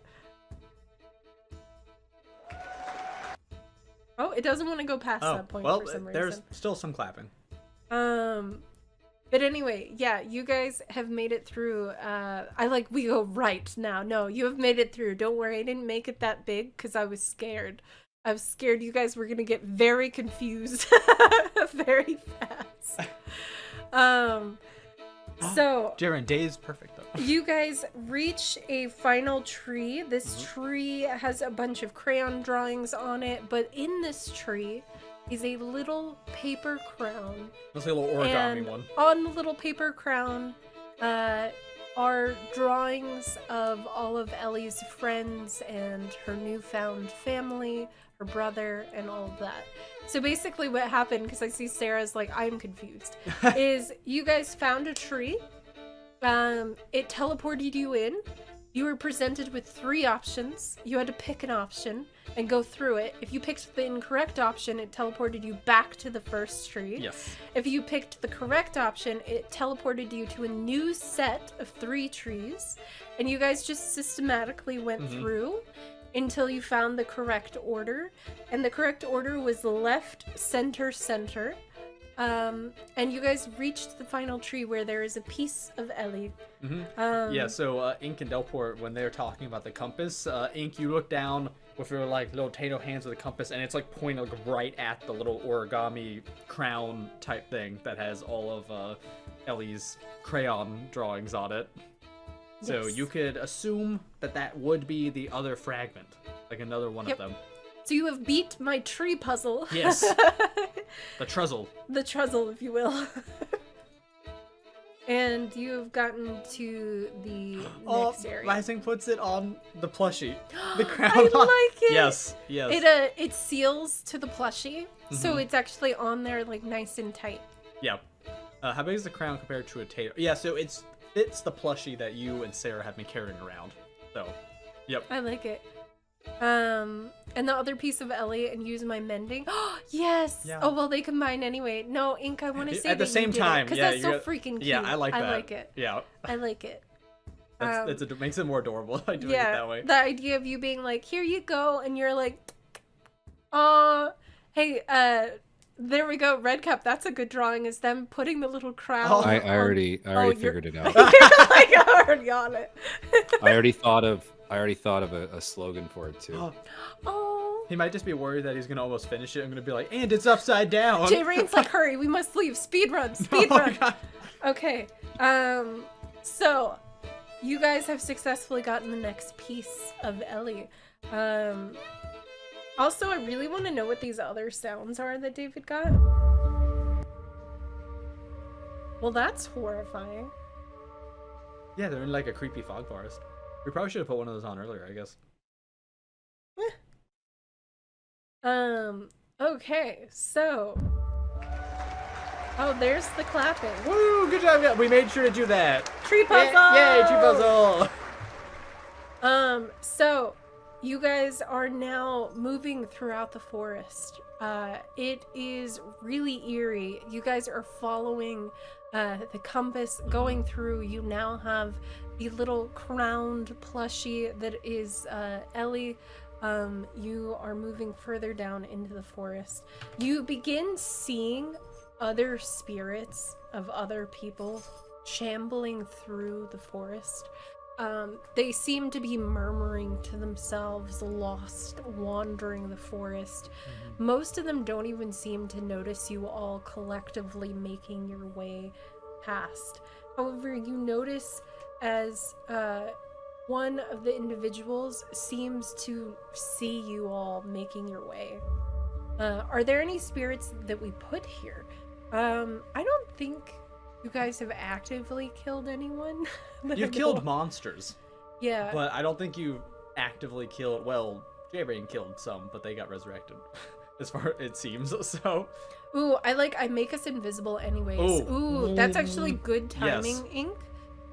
Oh, it doesn't want to go past that point for some reason. There's still some clapping. But anyway, yeah, you guys have made it through. We go right now. No, you have made it through. Don't worry, I didn't make it that big because I was scared. I was scared you guys were gonna get very confused very fast. So Jaren, day is perfect though. you guys reach a final tree. This tree has a bunch of crayon drawings on it, but in this tree is a little paper crown. That's a little origami And one. on the little paper crown are drawings of all of Ellie's friends and her newfound family, her brother, and all of that. So basically what happened, because I see Sarah's like, I'm confused, is you guys found a tree. It teleported you in. You were presented with 3 options. You had to pick an option and go through it. If you picked the incorrect option, it teleported you back to the first tree. Yes. If you picked the correct option, it teleported you to a new set of 3 trees. And you guys just systematically went through until you found the correct order. And the correct order was left, center, center. And you guys reached the final tree where there is a piece of Ellie. Yeah, so Ink and Delport, when they're talking about the compass, Ink, you look down with your like little Tato hands with the compass, and it's like pointing like right at the little origami crown type thing that has all of Ellie's crayon drawings on it. So Yes. you could assume that that would be the other fragment, like another one of them. So you have beat my tree puzzle. Yes. The truzzle. The truzzle, if you will. And you have gotten to the next area. Rising puts it on the plushie. The crown. I like it. Yes, yes. It seals to the plushie, so it's actually on there like nice and tight. Yeah. How big is the crown compared to a Tato? Yeah, so it's the plushie that you and Sarah have been carrying around. So, yep. I like it. And the other piece of Ellie and use my mending. Yes. Yeah. Oh well, they combine anyway. No, Ink. I want to say at the same time, because yeah, that's so freaking cute. Yeah, I like that. I like it. Yeah. I like it. It makes it more adorable by doing it Yeah, that way. the idea of you being like, here you go, and you're like, oh, hey, there we go, Red Cup. That's a good drawing. Is them putting the little crown. Oh. I on- already you're- figured it out. You're like already on it. I already thought of a slogan for it too. Oh. He might just be worried that he's gonna almost finish it. I'm gonna be like, and it's upside down. Jay Rain's like, hurry, we must leave. Speed run, speed Oh my run. God. Okay. So you guys have successfully gotten the next piece of Ellie. Also, I really want to know what these other sounds are that David got. Well, that's horrifying. Yeah, they're in like a creepy fog forest. We probably should have put one of those on earlier, I guess. Okay, so. Oh, there's the clapping. Woo! Good job, yeah. We made sure to do that. Tree puzzle! Yay, tree puzzle! So you guys are now moving throughout the forest. It is really eerie. You guys are following the compass going through. You now have the little crowned plushie that is Ellie. You are moving further down into the forest. You begin seeing other spirits of other people shambling through the forest. They seem to be murmuring to themselves, lost, wandering the forest. Most of them don't even seem to notice you all collectively making your way past. However, you notice as one of the individuals seems to see you all making your way. Are there any spirits that we put here? I don't think you guys have actively killed anyone. You've killed monsters. Yeah. But I don't think you actively killed. Well, J-Brain killed some, but they got resurrected, as far it seems. So. Ooh, I make us invisible anyways. Ooh, that's actually good timing, Yes.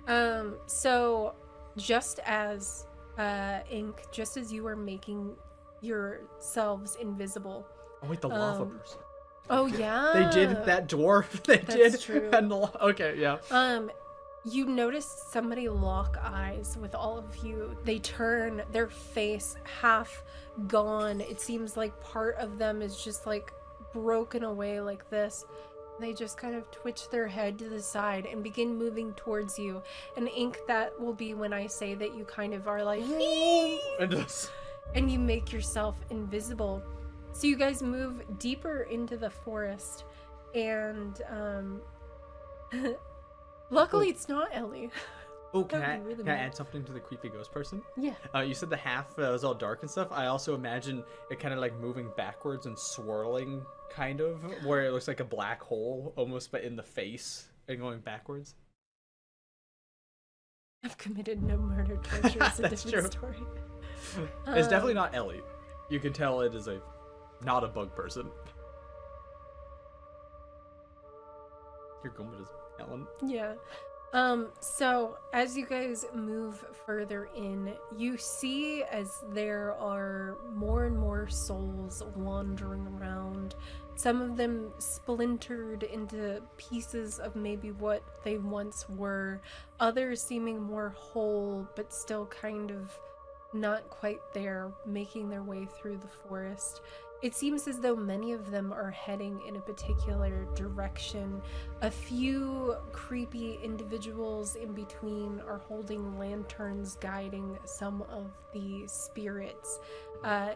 Ink. So just as Ink, just as you are making yourselves invisible. Oh wait, the lava person. Oh yeah. They did that dwarf. That's true. And okay, yeah. You notice somebody lock eyes with all of you. They turn, their face half gone. It seems like part of them is just like broken away like this. They just kind of twitch their head to the side and begin moving towards you. And Ink, that will be when I say that you kind of are like, and you make yourself invisible. So you guys move deeper into the forest, and luckily it's not Ellie. Oh, can That'd be really I bad. add something to the creepy ghost person? Yeah. You said the half was all dark and stuff. I also imagine it kind of like moving backwards and swirling, kind of, where it looks like a black hole, almost, but in the face and going backwards. I've committed no murder, torture. It's a That's different true. story. It's definitely not Ellie. You can tell it is not a bug person. You're going with Ellen. Yeah. So as you guys move further in, you see as there are more and more souls wandering around. Some of them splintered into pieces of maybe what they once were. Others seeming more whole, but still kind of not quite there, making their way through the forest. It seems as though many of them are heading in a particular direction. A few creepy individuals in between are holding lanterns guiding some of the spirits.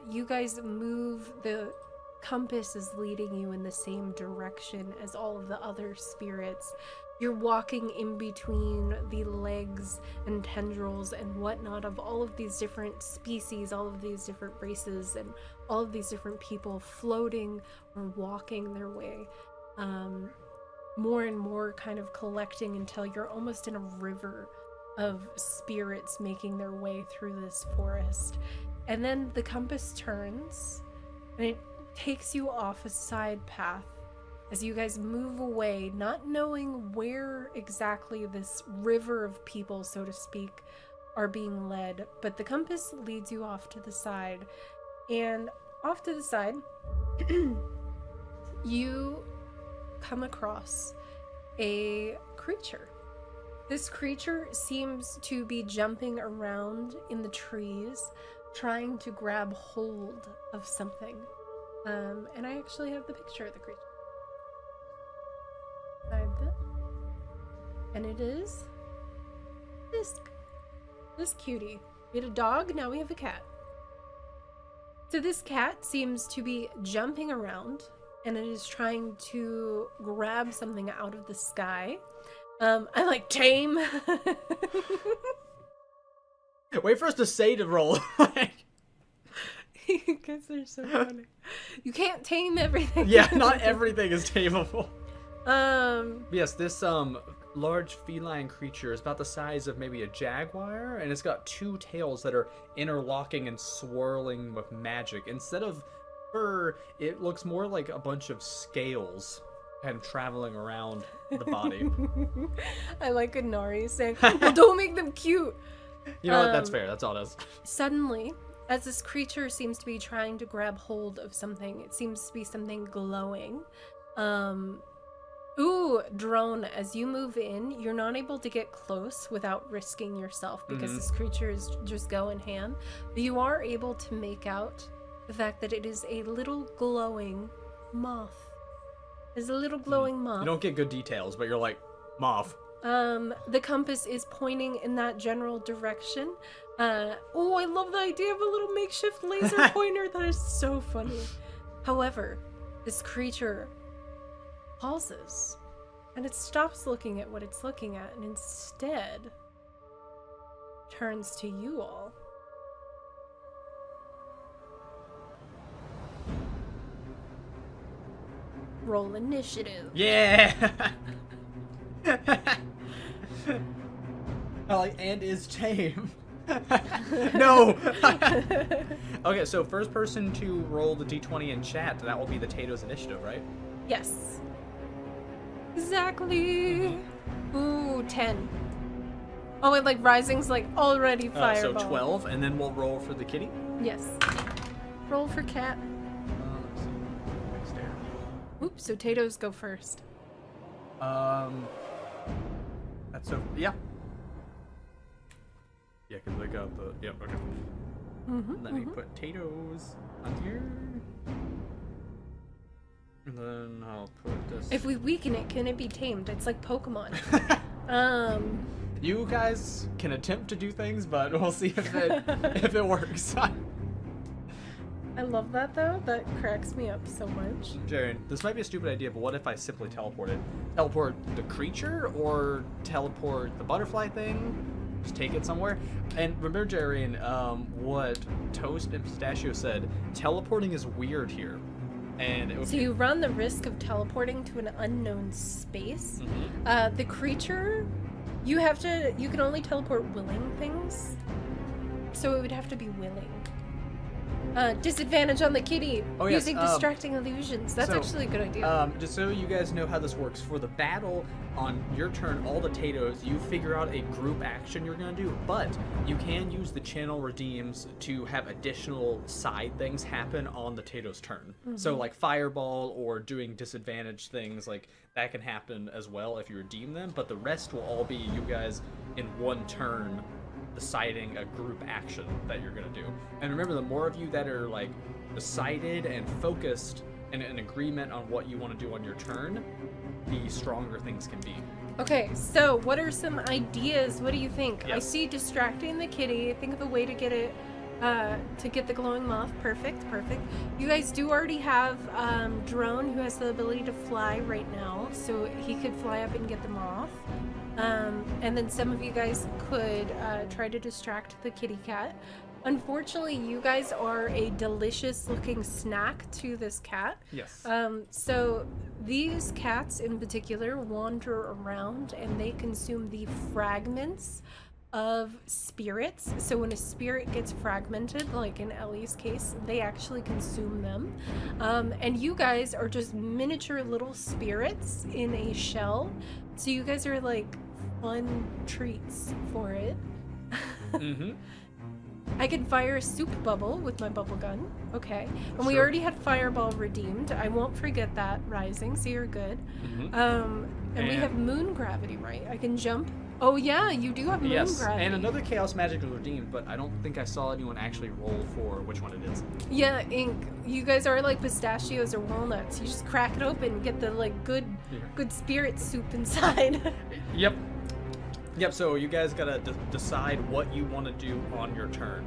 You guys move, the compass is leading you in the same direction as all of the other spirits. You're walking in between the legs and tendrils and whatnot of all of these different species, all of these different races, and all of these different people floating or walking their way. More and more kind of collecting until you're almost in a river of spirits making their way through this forest. And then the compass turns and it takes you off a side path as you guys move away, not knowing where exactly this river of people, so to speak, are being led. But the compass leads you off to the side. And off to the side, you come across a creature. This creature seems to be jumping around in the trees, trying to grab hold of something. And I actually have the picture of the creature. And it is this cutie. We had a dog, now we have a cat. So this cat seems to be jumping around, and it is trying to grab something out of the sky. I like tame. Wait for us to say to roll. You guys are so funny. You can't tame everything. Yeah, not everything is tameable. Um, Yes, this large feline creature is about the size of maybe a jaguar, and it's got two tails that are interlocking and swirling with magic. Instead of fur, it looks more like a bunch of scales kind of traveling around the body. I like Inari saying, well, don't make them cute. You know what? That's fair. That's all it is. Suddenly, as this creature seems to be trying to grab hold of something. It seems to be something glowing. Drone, as you move in, you're not able to get close without risking yourself because this creature is just going ham. But you are able to make out the fact that it is a little glowing moth. It's a little glowing moth. You don't get good details, but you're like, moth. The compass is pointing in that general direction. I love the idea of a little makeshift laser pointer. That is so funny. However, this creature pauses and it stops looking at what it's looking at and instead turns to you all. Roll initiative. Yeah! I like, and is tame. No! Okay, so first person to roll the d20 in chat, that will be the Tatoe's initiative, right? Yes. Exactly. Ooh, 10. Oh, and like Rising's like already fireball. So 12, and then we'll roll for the kitty. Yes. Roll for cat. Let's see. Next there. Oops, so Tatoes go first. That's so, yeah. Yeah, because I got the, yep, okay. Let me put Tatoes on here. And then I'll put this. If we weaken it, can it be tamed? It's like Pokemon. You guys can attempt to do things, but we'll see if it works. I love that though. That cracks me up so much. Jaren, this might be a stupid idea, but what if I simply teleport it? Teleport the creature or teleport the butterfly thing? Just take it somewhere? And remember, Jaren, what Toast and Pistachio said, teleporting is weird here. And it would So you run the risk of teleporting to an unknown space. The creature, you can only teleport willing things. So it would have to be willing. Disadvantage on the kitty. Oh, yes, using distracting illusions. That's actually a good idea. Just so you guys know how this works, for the battle on your turn, all the Tatoes, you figure out a group action you're going to do, but you can use the channel redeems to have additional side things happen on the Tatoes' turn. So like fireball or doing disadvantage things, like that can happen as well if you redeem them, but the rest will all be you guys in one turn deciding a group action that you're gonna do. And remember, the more of you that are like decided and focused and in agreement on what you want to do on your turn, the stronger things can be. Okay, so what are some ideas? What do you think? I Yes. see distracting the kitty. Think of a way to get it, to get the glowing moth. Perfect. You guys do already have Drone, who has the ability to fly right now, so he could fly up and get the moth. And then some of you guys could try to distract the kitty cat. Unfortunately, you guys are a delicious looking snack to this cat. Yes. So these cats in particular wander around and they consume the fragments of spirits. So when a spirit gets fragmented, like in Elis' case, they actually consume them. And you guys are just miniature little spirits in a shell. So you guys are like fun treats for it. I could fire a soup bubble with my bubble gun. Okay. And we Sure. already had fireball redeemed. I won't forget that, Rising, so you're good. And we have moon gravity, right? I can jump. Oh yeah, you do have moon Yes, gravity. and another chaos magic was redeemed, but I don't think I saw anyone actually roll for which one it is. Yeah, Ink. You guys are like pistachios or walnuts. You just crack it open and get the like good spirit soup inside. Yep. So you guys gotta decide what you want to do on your turn,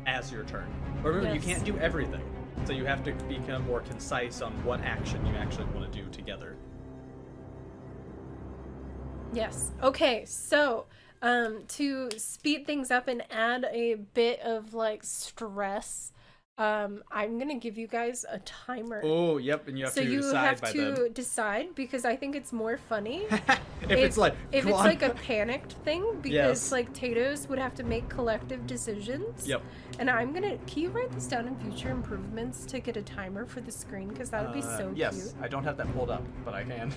as your turn. But remember, you Yes. can't do everything, so you have to become more concise on what action you actually want to do together. Yes. Okay, so to speed things up and add a bit of like stress, I'm gonna give you guys a timer. Oh, yep, and you have So to you decide have by to then. decide because I think it's more funny if it's like, if come it's on. like a panicked thing because Yes. like Tatoes would have to make collective decisions. Yep. And can you write this down in future improvements to get a timer for the screen because that would be so yes, cute. I don't have that pulled up, but I can.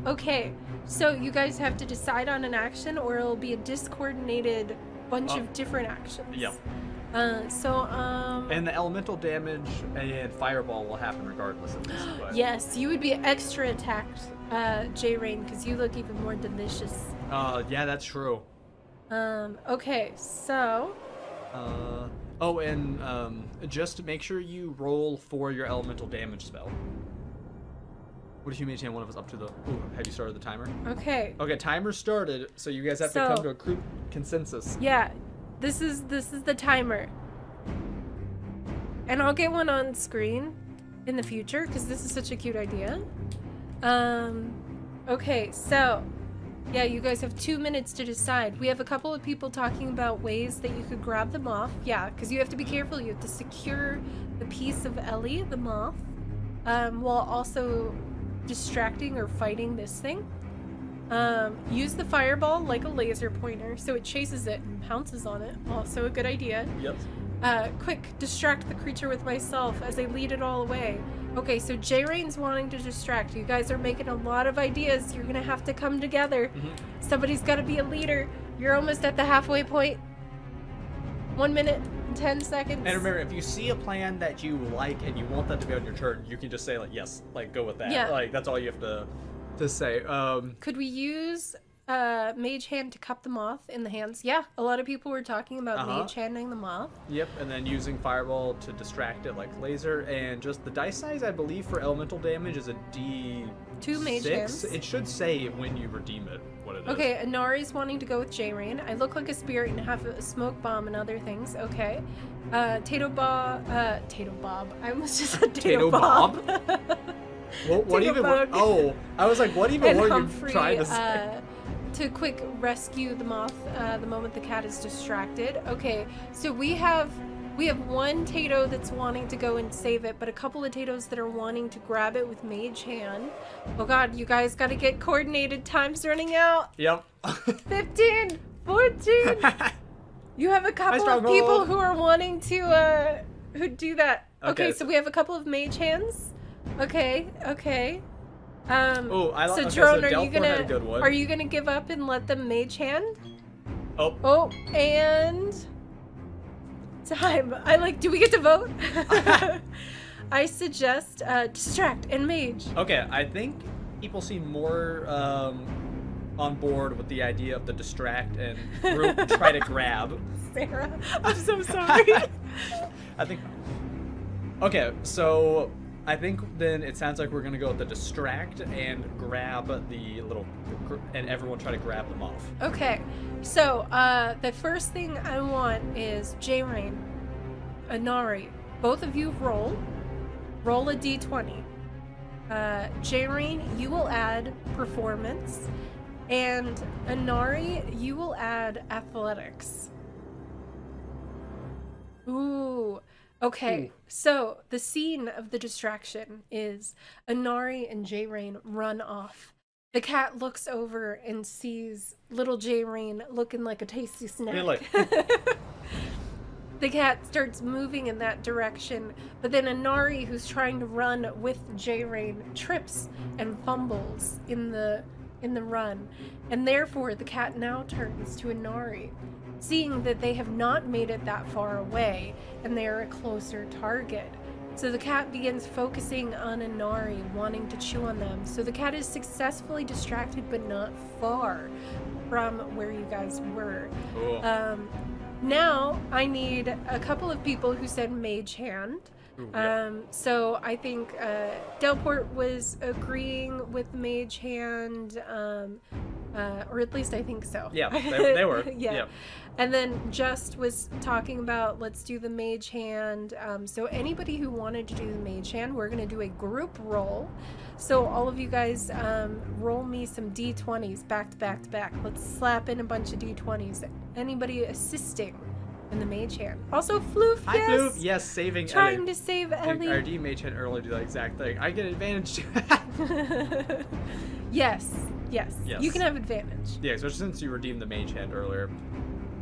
Okay, so you guys have to decide on an action or it'll be a discoordinated bunch of different actions. Yep. And the elemental damage and fireball will happen regardless of this. But... Yes, you would be extra attacked, J-Rain, because you look even more delicious. Yeah, that's true. Okay, so... Oh, and just make sure you roll for your elemental damage spell. What if you maintain one of us up to the... Ooh, have you started the timer? Okay. Okay, timer started, so you guys have to come to a group consensus. Yeah, this is the timer. And I'll get one on screen in the future, because this is such a cute idea. Okay, so... Yeah, you guys have 2 minutes to decide. We have a couple of people talking about ways that you could grab the moth. Yeah, because you have to be careful. You have to secure the piece of Ellie, the moth, while also distracting or fighting this thing. Use the fireball like a laser pointer so it chases it and pounces on it. Also a good idea. Yep. Quick, distract the creature with myself as I lead it all away. Okay, so J-Rain's wanting to distract. You guys are making a lot of ideas. You're gonna have to come together. Somebody's gotta be a leader. You're almost at the halfway point. 1 minute and 10 seconds. And remember, if you see a plan that you like and you want that to be on your turn, you can just say, like, yes, like, go with that. Yeah. Like, that's all you have to say. Could we use Mage Hand to cup the moth in the hands? Yeah, a lot of people were talking about Mage Handing the moth. Yep, and then using Fireball to distract it like laser, and just the dice size, I believe, for elemental damage is a D6. 2 Mage Hands. It should say when you redeem it what it is. Okay, Inari's wanting to go with J-Rain. I look like a spirit and have a smoke bomb and other things. Okay. Tato Bob. I almost just said Tato Bob. What even? Bug. Oh, I was like, what even And were Humphrey, you trying to say? To quick rescue the moth the moment the cat is distracted. Okay, so we have one Tato that's wanting to go and save it, but a couple of Tatos that are wanting to grab it with Mage Hand. Oh god, you guys gotta get coordinated. Time's running out. Yep. 15, 14. You have a couple of people who are wanting to who do that. Okay, so we have a couple of Mage Hands. Okay. So Drone, are you gonna give up and let them Mage Hand? Oh, and time. Do we get to vote? I suggest distract and mage. Okay, I think people seem more on board with the idea of the distract and group try to grab. Sarah, I'm so sorry. I think. Okay, so I think then it sounds like we're gonna go with the distract and grab the little, and everyone try to grab them off. Okay, so the first thing I want is J-Rain, Inari. Both of you roll a d20. J-Rain, you will add performance, and Inari, you will add athletics. Ooh. Okay, so the scene of the distraction is Inari and J-Rain run off. The cat looks over and sees little J-Rain looking like a tasty snack. Really? The cat starts moving in that direction, but then Inari, who's trying to run with J-Rain, trips and fumbles in the run, and therefore the cat now turns to Inari, seeing that they have not made it that far away and they are a closer target. So the cat begins focusing on Inari, wanting to chew on them. So the cat is successfully distracted, but not far from where you guys were. Cool. Now I need a couple of people who said Mage Hand. Ooh, yeah. So I think Delport was agreeing with Mage Hand, or at least I think so. Yeah, they were. Yeah. And then Just was talking about let's do the Mage Hand. So anybody who wanted to do the Mage Hand, we're going to do a group roll. So all of you guys roll me some D20s back to back to back. Let's slap in a bunch of D20s. Anybody assisting in the Mage Hand. Also Floof, Hi, yes! Floof. Yes, saving Trying Ellie. to save Ellie. Our D Mage Hand earlier do that exact thing. I get advantage. Yes. Yes. You can have advantage. Yeah, especially since you redeemed the Mage Hand earlier.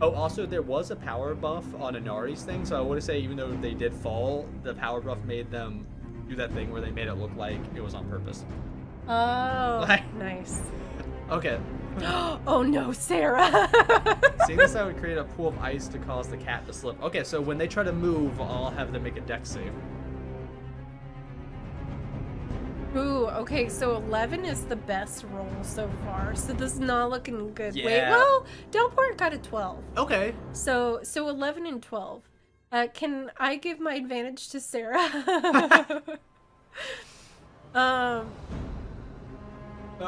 Oh, also, there was a power buff on Inari's thing, so I want to say even though they did fall, the power buff made them do that thing where they made it look like it was on purpose. Oh, nice. Okay, Oh no, Sarah. Seeing this, I would create a pool of ice to cause the cat to slip. Okay, so when they try to move, I'll have them make a dex save. Ooh, okay, so 11 is the best roll so far. So this is not looking good. Wait, Yeah. well, Delport got a 12. Okay. So 11 and 12. Can I give my advantage to Sarah?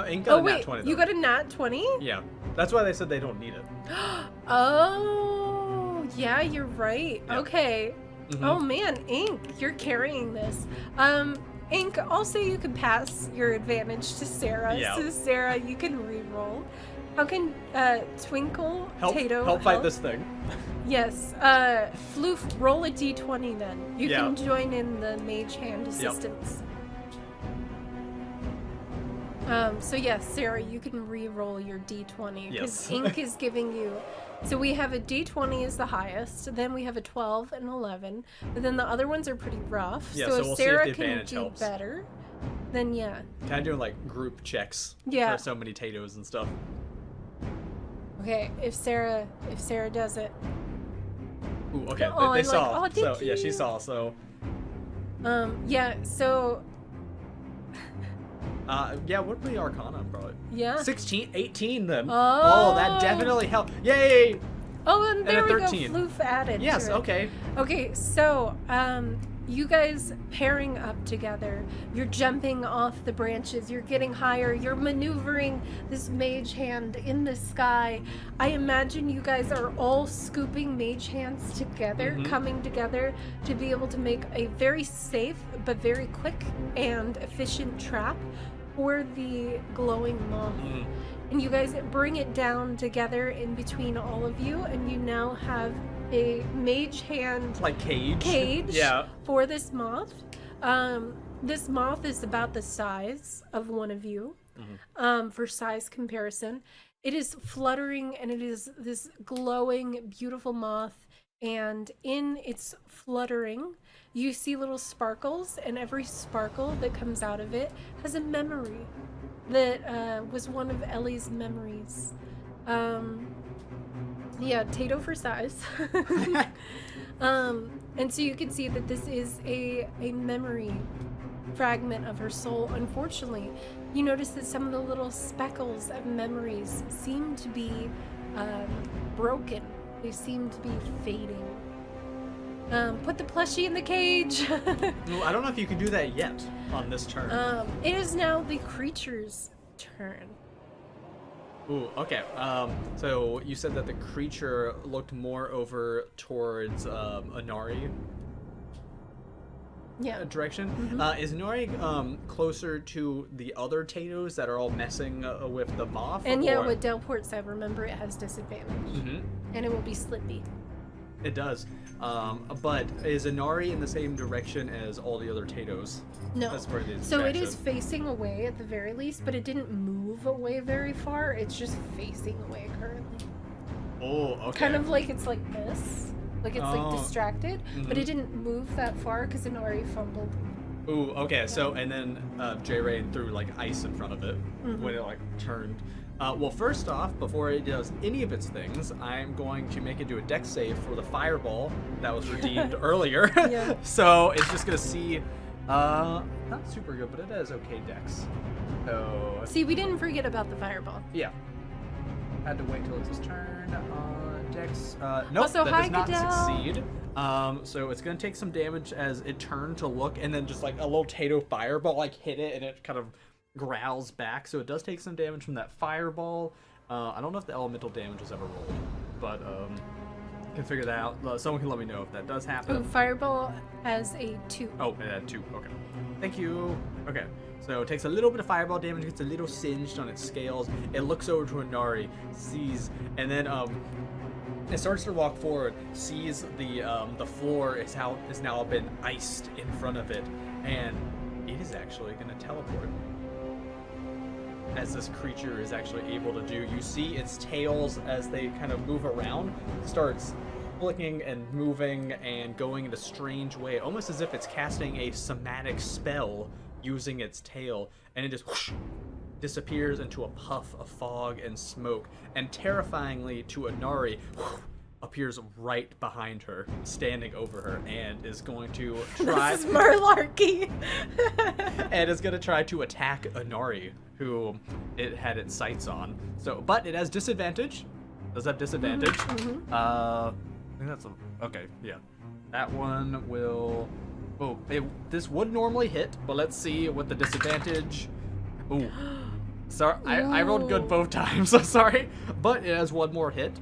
Ink got Oh a nat wait, 20, you though. got a nat 20? Yeah. That's why they said they don't need it. Oh, yeah, you're right. Yeah. Okay. Mhm. Oh man, Ink, you're carrying this. Ink, I'll say you can pass your advantage to Sarah. Yeah. So Sarah, you can re-roll. How can Twinkle, Help Tato fight this thing. Yes. Floof, roll a d20 then. You Yeah. can join in the mage hand assistance. So yes, Sarah, you can re-roll your d20 because Yes. Ink is giving you. So we have a d20 is the highest, then we have a 12 and 11, but then the other ones are pretty rough. Yeah, so so if we'll see if Sarah the can advantage do helps. better, then yeah. Kind of doing like group checks Yeah. for so many Tatoes and stuff. Okay, if Sarah does it. Ooh, okay, Oh, they I'm saw. like, oh, so thank yeah, she you. saw. So Yeah, so yeah, what would be Arcana probably? yeah. 16, 18 then. Oh. That definitely helped. Yay! Oh, and And there a we go. 13. Floof added. Yes. to it. Okay. Okay, so you guys pairing up together. You're jumping off the branches. You're getting higher. You're maneuvering this mage hand in the sky. I imagine you guys are all scooping mage hands together, Mhm. coming together to be able to make a very safe but very quick and efficient trap for the glowing moth. Mhm. And you guys bring it down together in between all of you, and you now have a mage hand Like cage. Yeah. for this moth. This moth is about the size of one of you, for size comparison. It is fluttering, and it is this glowing, beautiful moth. And in its fluttering, you see little sparkles, and every sparkle that comes out of it has a memory that was one of Ellie's memories. Yeah, Tato for size. And so you can see that this is a memory fragment of her soul. Unfortunately, you notice that some of the little speckles of memories seem to be broken. They seem to be fading. Put the plushie in the cage. Well, I don't know if you can do that yet on this turn. It is now the creature's turn. Ooh, okay. So you said that the creature looked more over towards Inari Yeah. direction. Mhm. Is Inari closer to the other Tatoes that are all messing with the moth? And yeah, or- what Delport said, remember it has disadvantage. Mhm. And it will be Slippy. It does. But is Inari in the same direction as all the other Tatoes? No. That's where it is. So it is facing away at the very least, but it didn't move away very far. It's just facing away currently. Oh, okay. Kind of like it's like this. Like it's Oh. like distracted, but Mhm. it didn't move that far because Inari fumbled. Ooh, okay. So and then J-Rain threw like ice in front of it Mhm. when it like turned. Well, first off, before it does any of its things, I'm going to make it do a dex save for the fireball that was redeemed earlier. Yeah. So it's just gonna see, not super good, but it has okay dex. So See, we didn't forget about the fireball. yeah, had to wait till it's his turn. Dex. Nope, Also, that hi, does not Goodell. succeed. So it's gonna take some damage as it turned to look, and then just like a little Tato fireball like hit it, and it kind of growls back. So it does take some damage from that fireball. I don't know if the elemental damage was ever rolled, but can figure that out. Someone can let me know if that does happen. Oh, fireball has a 2. Oh, it had 2. Okay. Thank you. Okay. So it takes a little bit of fireball damage, gets a little singed on its scales. It looks over to Inari, sees, and then it starts to walk forward, sees the floor is now been iced in front of it, and it is actually gonna teleport. As this creature is actually able to do. You see its tails as they kind of move around, starts flicking and moving and going in a strange way, almost as if it's casting a somatic spell using its tail, and it just whoosh, disappears into a puff of fog and smoke, and terrifyingly to Inari, appears right behind her, standing over her, and is going to try. This is Merlarky. And is going to try to attack Inari, who it had its sights on. So, but it has disadvantage. Does have disadvantage. I think that's okay. Yeah, that one will. Oh, this would normally hit, but let's see what the disadvantage. Ooh, sorry, I rolled good both times. So sorry, but it has one more hit.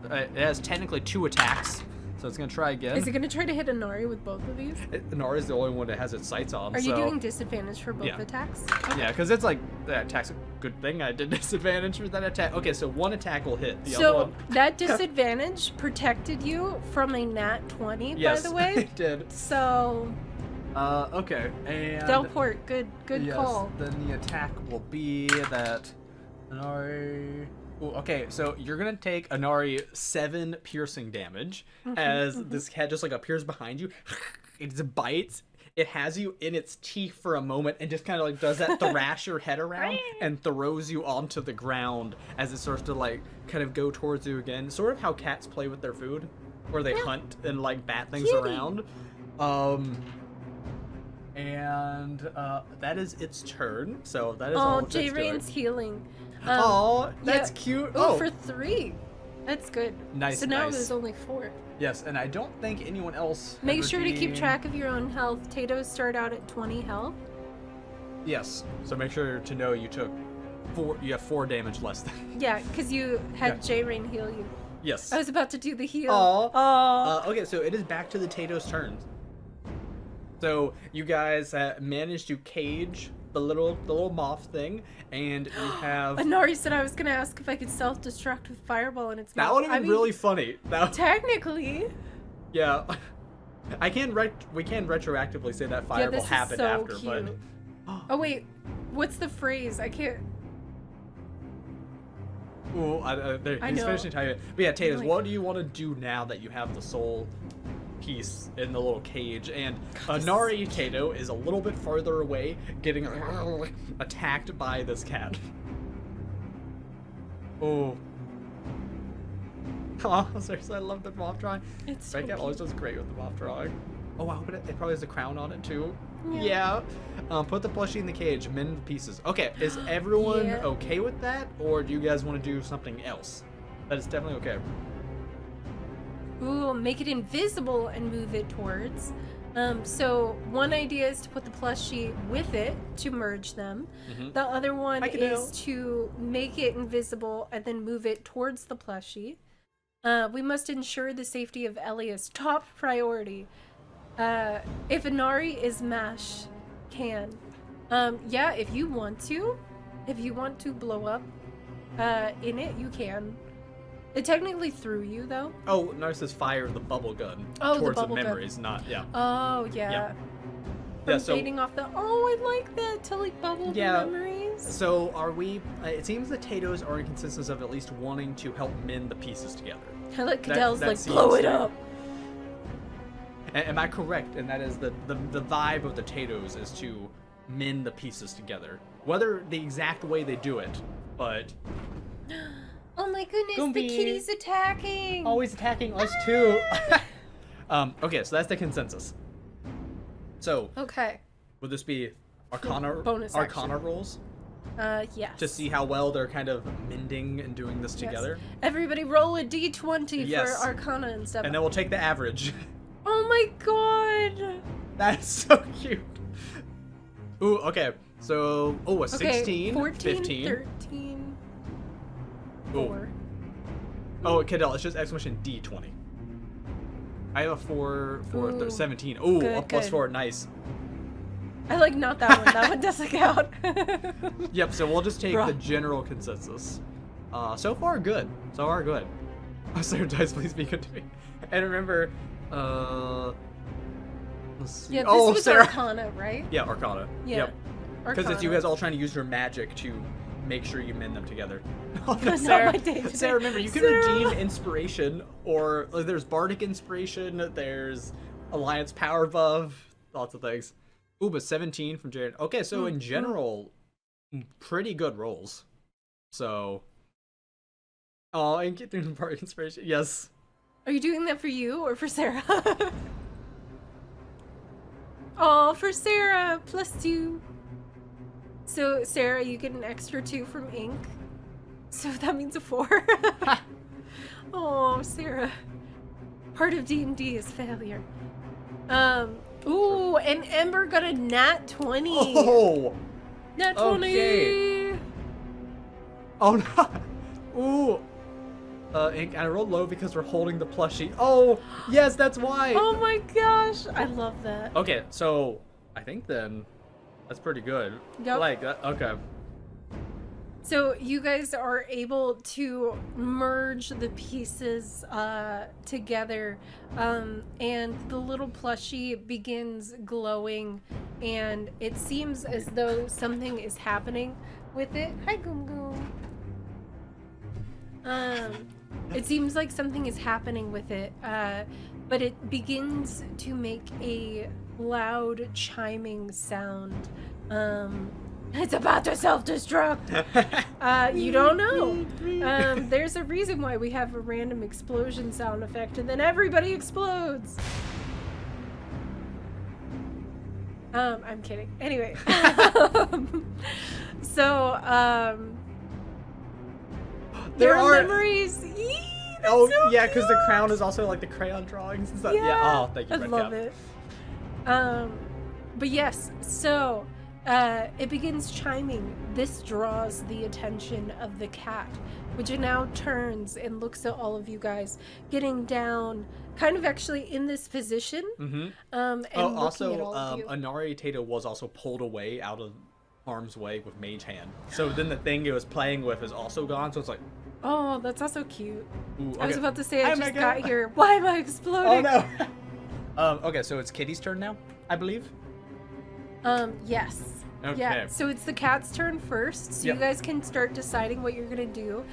It has technically 2 attacks, so it's gonna try again. Is it gonna try to hit Inari with both of these? Inari is the only one that has its sights on. Are you doing disadvantage for both attacks? Okay. Yeah, because it's like that attack's a good thing. I did disadvantage for that attack. Okay, so one attack will hit. The other one. That disadvantage protected you from a nat 20, yes, by the way. It did. So. Okay, and. Delport, good yes, call. Then the attack will be that Inari. Ooh, okay, so you're gonna take Inari 7 piercing damage as this cat just like appears behind you. It bites. It has you in its teeth for a moment and just kind of like does that thrash your head around and throws you onto the ground as it starts to like kind of go towards you again. Sort of how cats play with their food, where they hunt and like bat things around. And that is its turn. So that is all. Oh, J Rain's healing. Oh, that's cute. Oh, for 3. That's good. Nice. So now nice. there's only 4. Yes, and I don't think anyone else. Make sure to keep track of your own health. Tatoes start out at 20 health. Yes. So make sure to know you took 4. You have 4 damage less than. Yeah, because you had J Rain heal you. Yes. I was about to do the heal. Okay, so it is back to the Tato's turn. So you guys managed to cage the little moth thing, and you have. Inari said I was gonna ask if I could self-destruct with fireball, and it's that would have been really funny. Technically. Yeah. We can retroactively say that fireball happened so after, cute. but. Oh wait, what's the phrase? I can't. Ooh, he's finishing typing. But yeah, Tatus, what do you want to do now that you have the soul piece in the little cage? And Inari Tato is a little bit farther away, getting attacked by this cat. Oh. Oh, seriously, I love the moth drawing. It's Red so Cat always cute. does great with the moth drawing. Oh wow, but it probably has a crown on it too. Yeah. Put the plushie in the cage, mend the pieces. Okay, is everyone okay with that, or do you guys want to do something else? That is definitely okay. Ooh, make it invisible and move it towards. So one idea is to put the plushie with it to merge them. The other one is to make it invisible and then move it towards the plushie. We must ensure the safety of Elis. Top priority. If Inari is MASH, can. Yeah, if you want to blow up in it, you can. It technically threw you, though. Oh, Narcissus fired the bubble gun towards the memories, not, Oh, yeah. From fading off the, I like that, to like bubble the memories. So are we, it seems the Tatoes are in consensus of at least wanting to help mend the pieces together. I like Cadell's like, blow it up. Am I correct? And that is the vibe of the Tatoes is to mend the pieces together. Whether the exact way they do it, but... Oh my goodness, the kitty's attacking! Always attacking us too! Okay, so that's the consensus. So... Okay. Would this be Arcana rolls? Yes. To see how well they're kind of mending and doing this together? Everybody roll a d20 for Arcana and stuff. And then we'll take the average. Oh my god! That's so cute. Ooh, okay. So, a 16, 14, 15. 13, Ooh. 4. Oh, Cadell, it's just exclamation D20. I have a 4, 17. Ooh, good, a plus 4, nice. I like not that one. That one doesn't count. Yep, so we'll just take the general consensus. So far, good. So far, good. Oh, Sarah Dice, please be good to me. And remember, let's see. Yeah, this was Sarah. Arcana, right? Yeah, Arcana. Yeah. Yep. Because it's you guys all trying to use your magic to make sure you mend them together. Sarah, remember, you can redeem inspiration, or there's bardic inspiration, there's alliance power buff, lots of things. Ooh, but 17 from Jared. Okay, so in general, pretty good rolls. So, oh, and get through the part inspiration. Yes. Are you doing that for you or for Sarah? Oh, for Sarah, +2. So Sarah, you get an extra 2 from ink. So that means a 4. Oh, Sarah. Part of D&D is failure. Ooh, and Ember got a nat 20. Oh. Nat 20. Okay. Oh no. Ooh. Ink, I rolled low because we're holding the plushie. Oh, yes, that's why. Oh my gosh, I love that. Okay, so I think then that's pretty good. Yep. Like, okay. So you guys are able to merge the pieces together, and the little plushie begins glowing, and it seems as though something is happening with it. Hi, Goom Goom. It seems like something is happening with it, but it begins to make a loud chiming sound. It's about to self-destruct. You don't know. There's a reason why we have a random explosion sound effect, and then everybody explodes. I'm kidding. Anyway. There your are memories. Oh so yeah, because the cute. crown is also like the crayon drawings and stuff. Yeah. Oh, thank you. I Red love Cap. it. But yes, so it begins chiming. This draws the attention of the cat, which it now turns and looks at all of you guys, getting down, kind of actually in this position. Mm-hmm. And looking Also, at all of you. Inari Tato was also pulled away out of harm's way with Mage Hand. So then the thing it was playing with is also gone. So it's like, Oh, that's also cute. ooh, okay. I was about to say I Hi, just Megan. got here. Why am I exploding? Oh no. Okay, so it's Kitty's turn now, I believe. Yes. Okay. Yeah, so it's the cat's turn first, so Yep. you guys can start deciding what you're gonna do.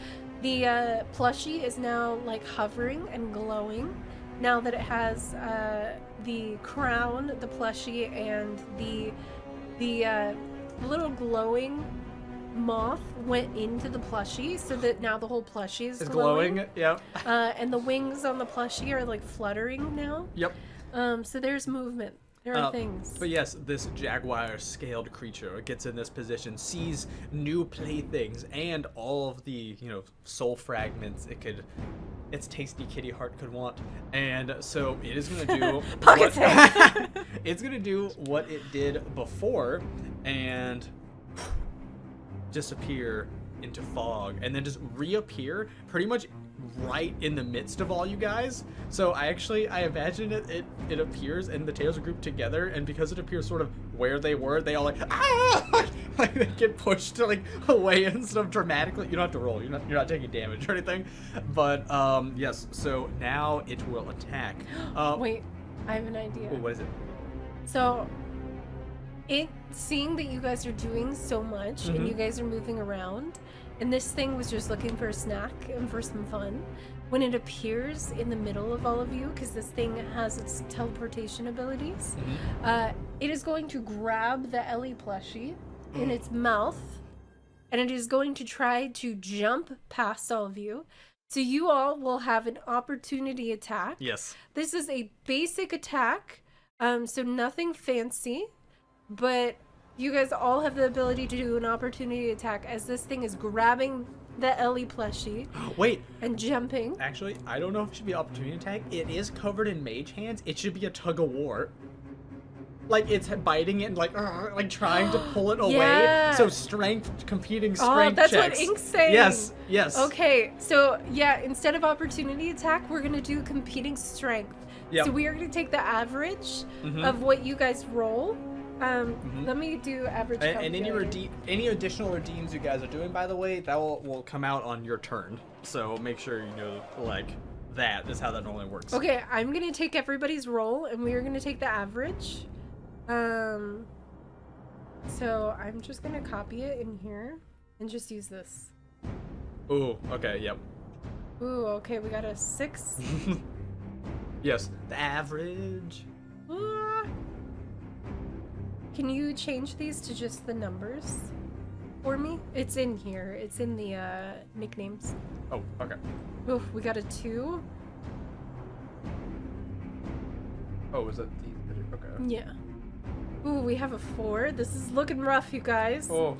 The plushie is now like hovering and glowing now that it has the crown, the plushie, and the little glowing moth went into the plushie, so that now the whole plushie is It's glowing. glowing. Yep. And the wings on the plushie are like fluttering now. Yep. So there's movement. There are things. But yes, this jaguar-scaled creature gets in this position, sees new playthings, and all of the, soul fragments its tasty kitty heart could want. And so it is gonna do Pocket it's gonna do what it did before and disappear into fog and then just reappear pretty much right in the midst of all you guys. So I imagine it appears and the tails are grouped together, and because it appears sort of where they were, they all like like they get pushed like away and stuff dramatically. You don't have to roll. You're not taking damage or anything. But yes. So now it will attack. Wait, I have an idea. Oh, what is it? So, seeing that you guys are doing so much and Mhm. you guys are moving around, and this thing was just looking for a snack and for some fun, when it appears in the middle of all of you, because this thing has its teleportation abilities, it is going to grab the Ellie plushie in its mouth, and it is going to try to jump past all of you. So you all will have an opportunity attack. Yes. This is a basic attack, so nothing fancy, but you guys all have the ability to do an opportunity attack as this thing is grabbing the Ellie plushie Wait. and jumping. Actually, I don't know if it should be opportunity attack. It is covered in mage hands. It should be a tug of war. Like it's biting it and like trying to pull it away. Yeah. So competing Oh, strength that's checks. what Ink's saying. Yes, yes. Okay, so yeah, instead of opportunity attack, we're gonna do competing strength. Yep. So we are gonna take the average Mhm. of what you guys roll. Let me do average. And any calculator. any additional redeems you guys are doing, by the way, that will come out on your turn. So make sure you know that is how that normally works. Okay, I'm gonna take everybody's roll, and we are gonna take the average. So I'm just gonna copy it in here and just use this. Ooh. Okay. Yep. Ooh, okay, we got a 6. Yes. The average. Ah. Can you change these to just the numbers? for me? It's in here. It's in the nicknames. Oh, okay. Oof, we got a 2. Oh, is it the... Okay. Yeah. Ooh, we have a 4. This is looking rough, you guys. Oh.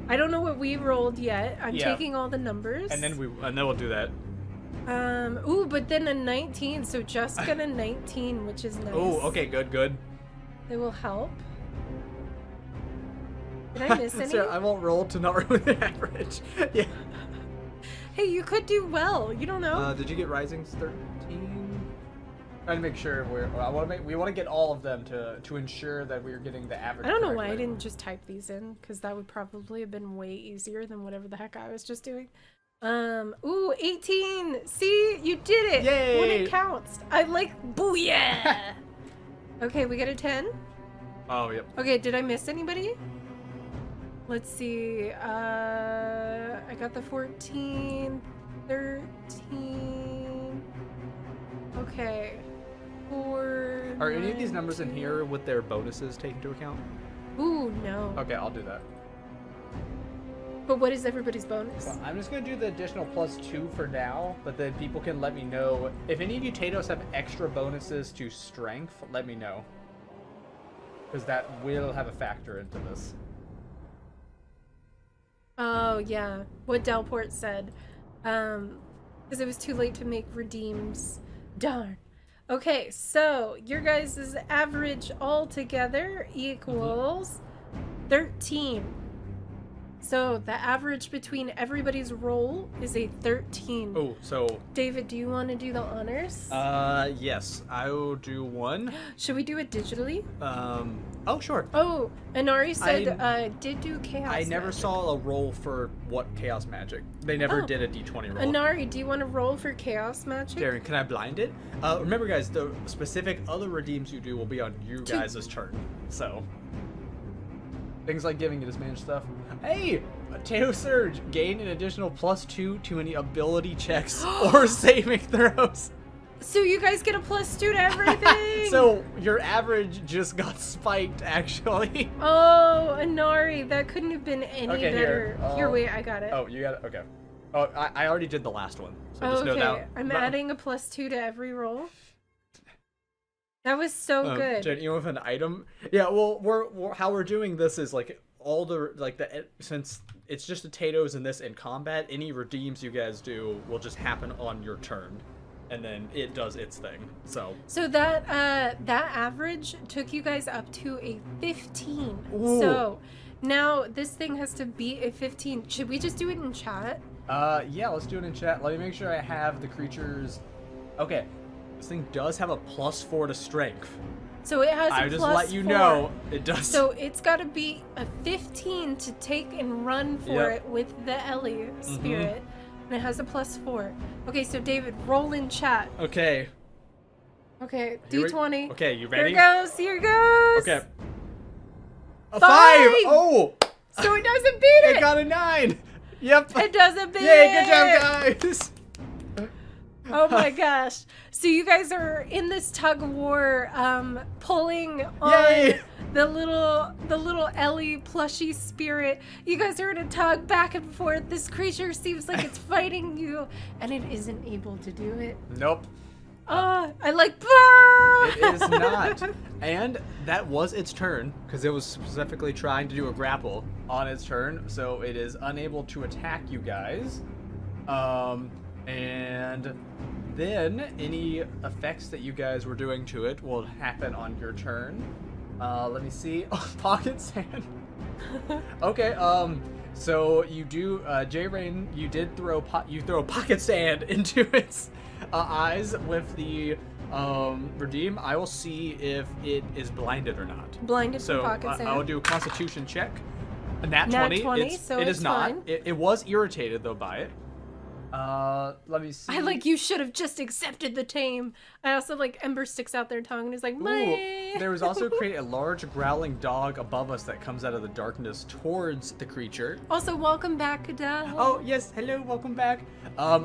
I don't know what we rolled yet. I'm Yeah. taking all the numbers. And then we'll do that. Ooh, but then a 19, so just got a 19, which is nice. Oh, okay, good. It will help. Did I miss any? Sarah, I won't roll to not ruin the average. Yeah. Hey, you could do well. You don't know. Did you get Risings 13? Trying to make sure we want to get all of them to ensure that we're getting the average. I don't know why I correctly. didn't just type these in, because that would probably have been way easier than whatever the heck I was just doing. Ooh, 18! See? You did it! Yay! When it counts. I like, booyah! Okay, we got a 10. Oh, yep. Okay, did I miss anybody? Let's see, I got the 14, 13, okay, 4, Are any of these 9, numbers in 2. here with their bonuses taken into account? Ooh, no. Okay, I'll do that. But what is everybody's bonus? Well, I'm just going to do the additional +2 for now, but then people can let me know. If any of you Tatos have extra bonuses to strength, let me know. Because that will have a factor into this. Oh, yeah, what Delport said. Because it was too late to make redeems. Darn. Okay, so your guys' average altogether equals 13. So the average between everybody's roll is a 13. Oh, so... David, do you want to do the honors? Yes. I will do one. Should we do it digitally? Oh, sure. Oh, Inari said did do chaos I never magic. saw a roll for what chaos magic. They never Oh. did a d20 roll. Inari, do you want to roll for chaos magic? Darren, can I blind it? Remember, guys, the specific other redeems you do will be on you guys' turn. So, things like giving you this man stuff. Hey, Tatoe Surge, gain an additional +2 to any ability checks or saving throws. So you guys get a +2 to everything. So your average just got spiked, actually. Oh, Inari, that couldn't have been any Okay, better. here. Here, wait, I got it. Oh, you got it. Okay. Oh, I already did the last one. So just know okay. that. I'm adding a +2 to every roll. That was so good. Jen, you have an item? Yeah. Well, we're how we're doing this is like all the since it's just the Tatoes in this in combat. Any redeems you guys do will just happen on your turn, and then it does its thing. So that average took you guys up to a 15. Ooh. So now this thing has to beat a 15. Should we just do it in chat? yeah, let's do it in chat. Let me make sure I have the creatures. Okay, this thing does have a +4 to strength. So it has a I just +4. let you know it does. So it's got to be a 15 to take and run for Yep. it with the Ellie spirit. And it has a +4. Okay, so David, roll in chat. Okay. Okay, Here we- D20. Okay, you Here ready? it goes. Here it goes. Okay. A 5! Five! Oh! So it doesn't beat It it. got a 9! Yep! It doesn't beat Yay, it. good job, guys! Oh my gosh. So you guys are in this tug of war, pulling on Yay! the little Ellie plushy spirit. You guys are in a tug back and forth. This creature seems like it's fighting you, and it isn't able to do it. Nope. I like bah! It is not. And that was its turn, because it was specifically trying to do a grapple on its turn, so it is unable to attack you guys. And then any effects that you guys were doing to it will happen on your turn. Let me see. Oh, pocket sand. Okay, so you do, J-Rain, you did throw pocket sand into its eyes with the redeem. I will see if it is blinded or not. Blinded So from pocket sand. I will do a Constitution check. A nat Nat 20. 20, so it it's is not. fine. It was irritated though by it. Let me see. I like you should have just accepted the tame. I also like Ember sticks out their tongue and is like, Ooh, meh. there was also created a large growling dog above us that comes out of the darkness towards the creature. Also, welcome back, Adele. Oh yes, hello, welcome back.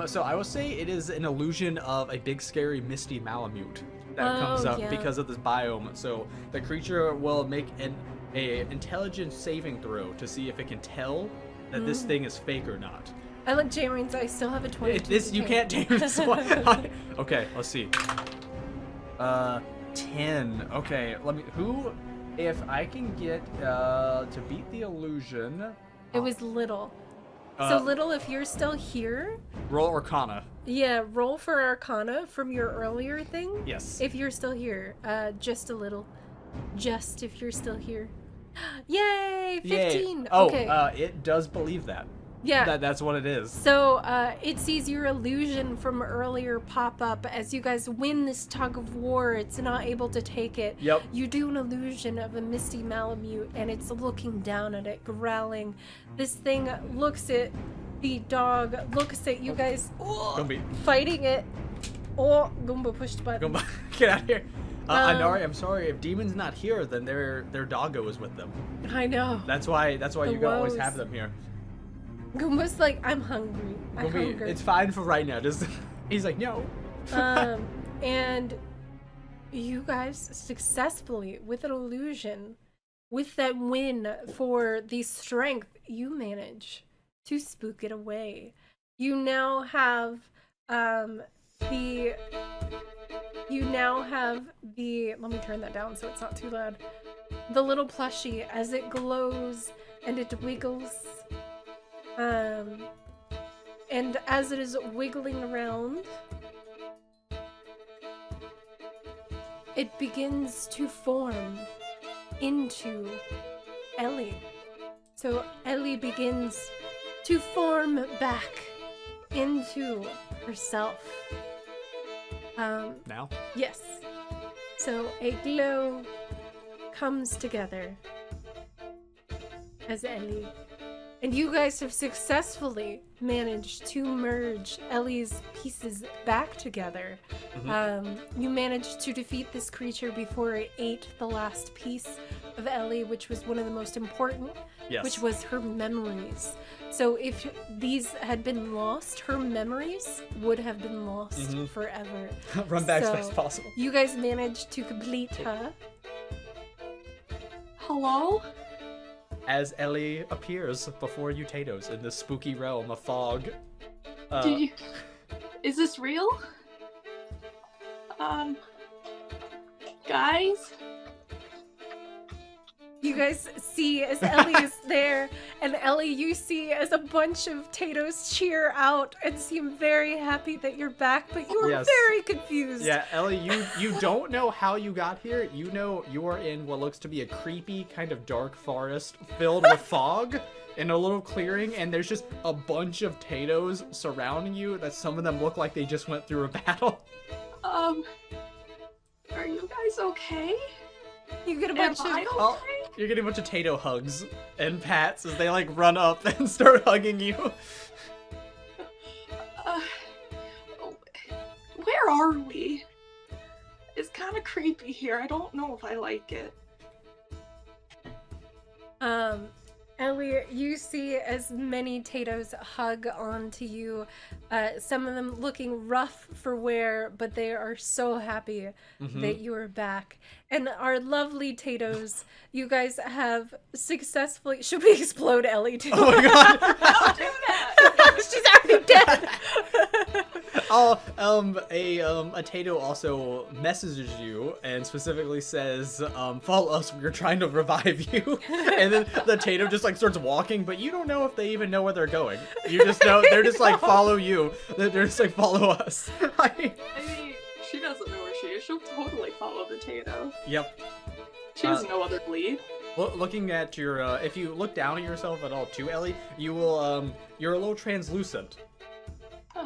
So I will say it is an illusion of a big scary misty Malamute that comes up yeah. because of this biome. So the creature will make an a intelligence saving throw to see if it can tell that this thing is fake or not. I look Jameron's. I still have a 22. You can't tame this one. Okay, let's see. 10. Okay, if I can get to beat the illusion. It was little. So little, if you're still here. Roll Arcana. Yeah, roll for Arcana from your earlier thing. Yes. If you're still here. Just a little. Just if you're still here. Yay! 15! Yay. Oh, okay. It does believe that. Yeah. That's what it is. So, it sees your illusion from earlier pop up. As you guys win this tug of war, it's not able to take it. Yep. You do an illusion of a misty Malamute, and it's looking down at it, growling. This thing looks at the dog, looks at you guys, fighting it. Oh, Goomba pushed button. Goomba, get out of here. Anari, I'm sorry. If Demon's not here, then their doggo is with them. I know. That's why you gotta always have them here. Goomba's like, I'm hungry. I'm hungry. It's fine for right now. Just he's like, no. And you guys successfully, with an illusion, with that win for the strength, you manage to spook it away. You now have the let me turn that down so it's not too loud. The little plushie as it glows and it wiggles. And as it is wiggling around, it begins to form into Ellie. So Ellie begins to form back into herself. Now? Yes. So a glow comes together as Ellie. And you guys have successfully managed to merge Ellie's pieces back together. Mm-hmm. You managed to defeat this creature before it ate the last piece of Ellie, which was one of the most important, which was her memories. So if these had been lost, her memories would have been lost forever. Run back as fast as possible. You guys managed to complete her. Hello? As Ellie appears before you, Tatoes, in this spooky realm of fog. Is this real? Guys? You guys see as Ellie is there, and Ellie, you see as a bunch of Tatoes cheer out and seem very happy that you're back, but you are very confused. Yeah, Ellie, you don't know how you got here. You know you are in what looks to be a creepy kind of dark forest filled with fog in a little clearing, and there's just a bunch of Tatoes surrounding you that some of them look like they just went through a battle. Are you guys okay? You get a bunch of you're getting a bunch of Tato hugs and pats as they like run up and start hugging you. Where are we? It's kind of creepy here. I don't know if I like it. Ellie, you see as many Tatoes hug onto you, some of them looking rough for wear, but they are so happy that you are back. And our lovely Tatoes, you guys have successfully... Should we explode Ellie too? Oh my god! Don't do that! She's already dead! A Tato also messages you and specifically says, follow us, we're trying to revive you. And then the Tato just like starts walking, but you don't know if they even know where they're going. You just know, they're just like, follow you. They're just like, follow us. I mean, she doesn't know where she is. She'll totally follow the Tato. Yep. She has no other lead. Looking at your, if you look down at yourself at all too, Ellie, you will, you're a little translucent.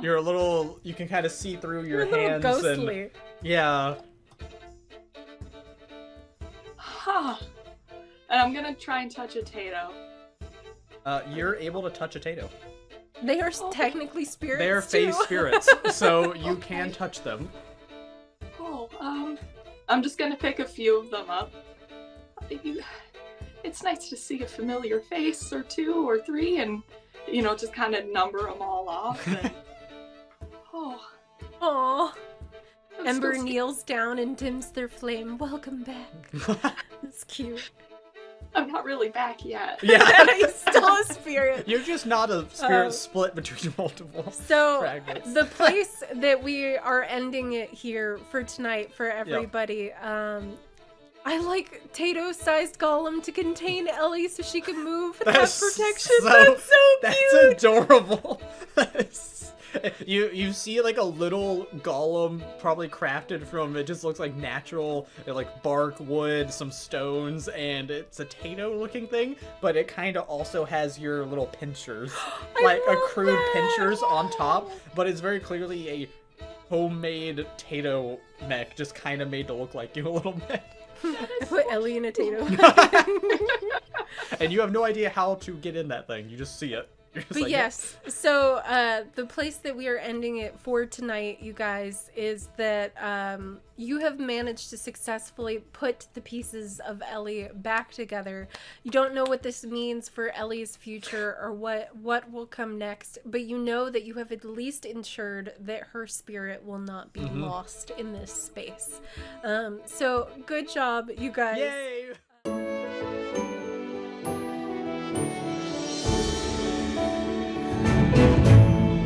You're a little, you can kind of see through your hands. Ghostly. And yeah. Huh. And I'm gonna try and touch a Tato. You're able to touch a Tato. They are technically spirits. They are phase spirits, so you can touch them. Oh, I'm just gonna pick a few of them up. It's nice to see a familiar face or two or three, and you know, just kind of number them all off. And... Aww. Ember kneels down and dims their flame. Welcome back. That's cute. I'm not really back yet. Yeah. He's still a spirit. You're just not a spirit split between multiple So fragments. the place that we are ending it here for tonight for everybody, I like Tato-sized golem to contain Ellie so she can move and have protection. That's so cute. That's adorable. You see like a little golem probably crafted from, it just looks like natural, like bark, wood, some stones, and it's a Tato looking thing, but it kind of also has your little pinchers, like a crude pinchers on top, but it's very clearly a homemade Tato mech, just kind of made to look like you a little bit. I put Ellie in a Tato. And you have no idea how to get in that thing, you just see it. But yes, so the place that we are ending it for tonight, you guys, is that you have managed to successfully put the pieces of Ellie back together. You don't know what this means for Ellie's future or what will come next, but you know that you have at least ensured that her spirit will not be lost in this space. So good job, you guys. Yay!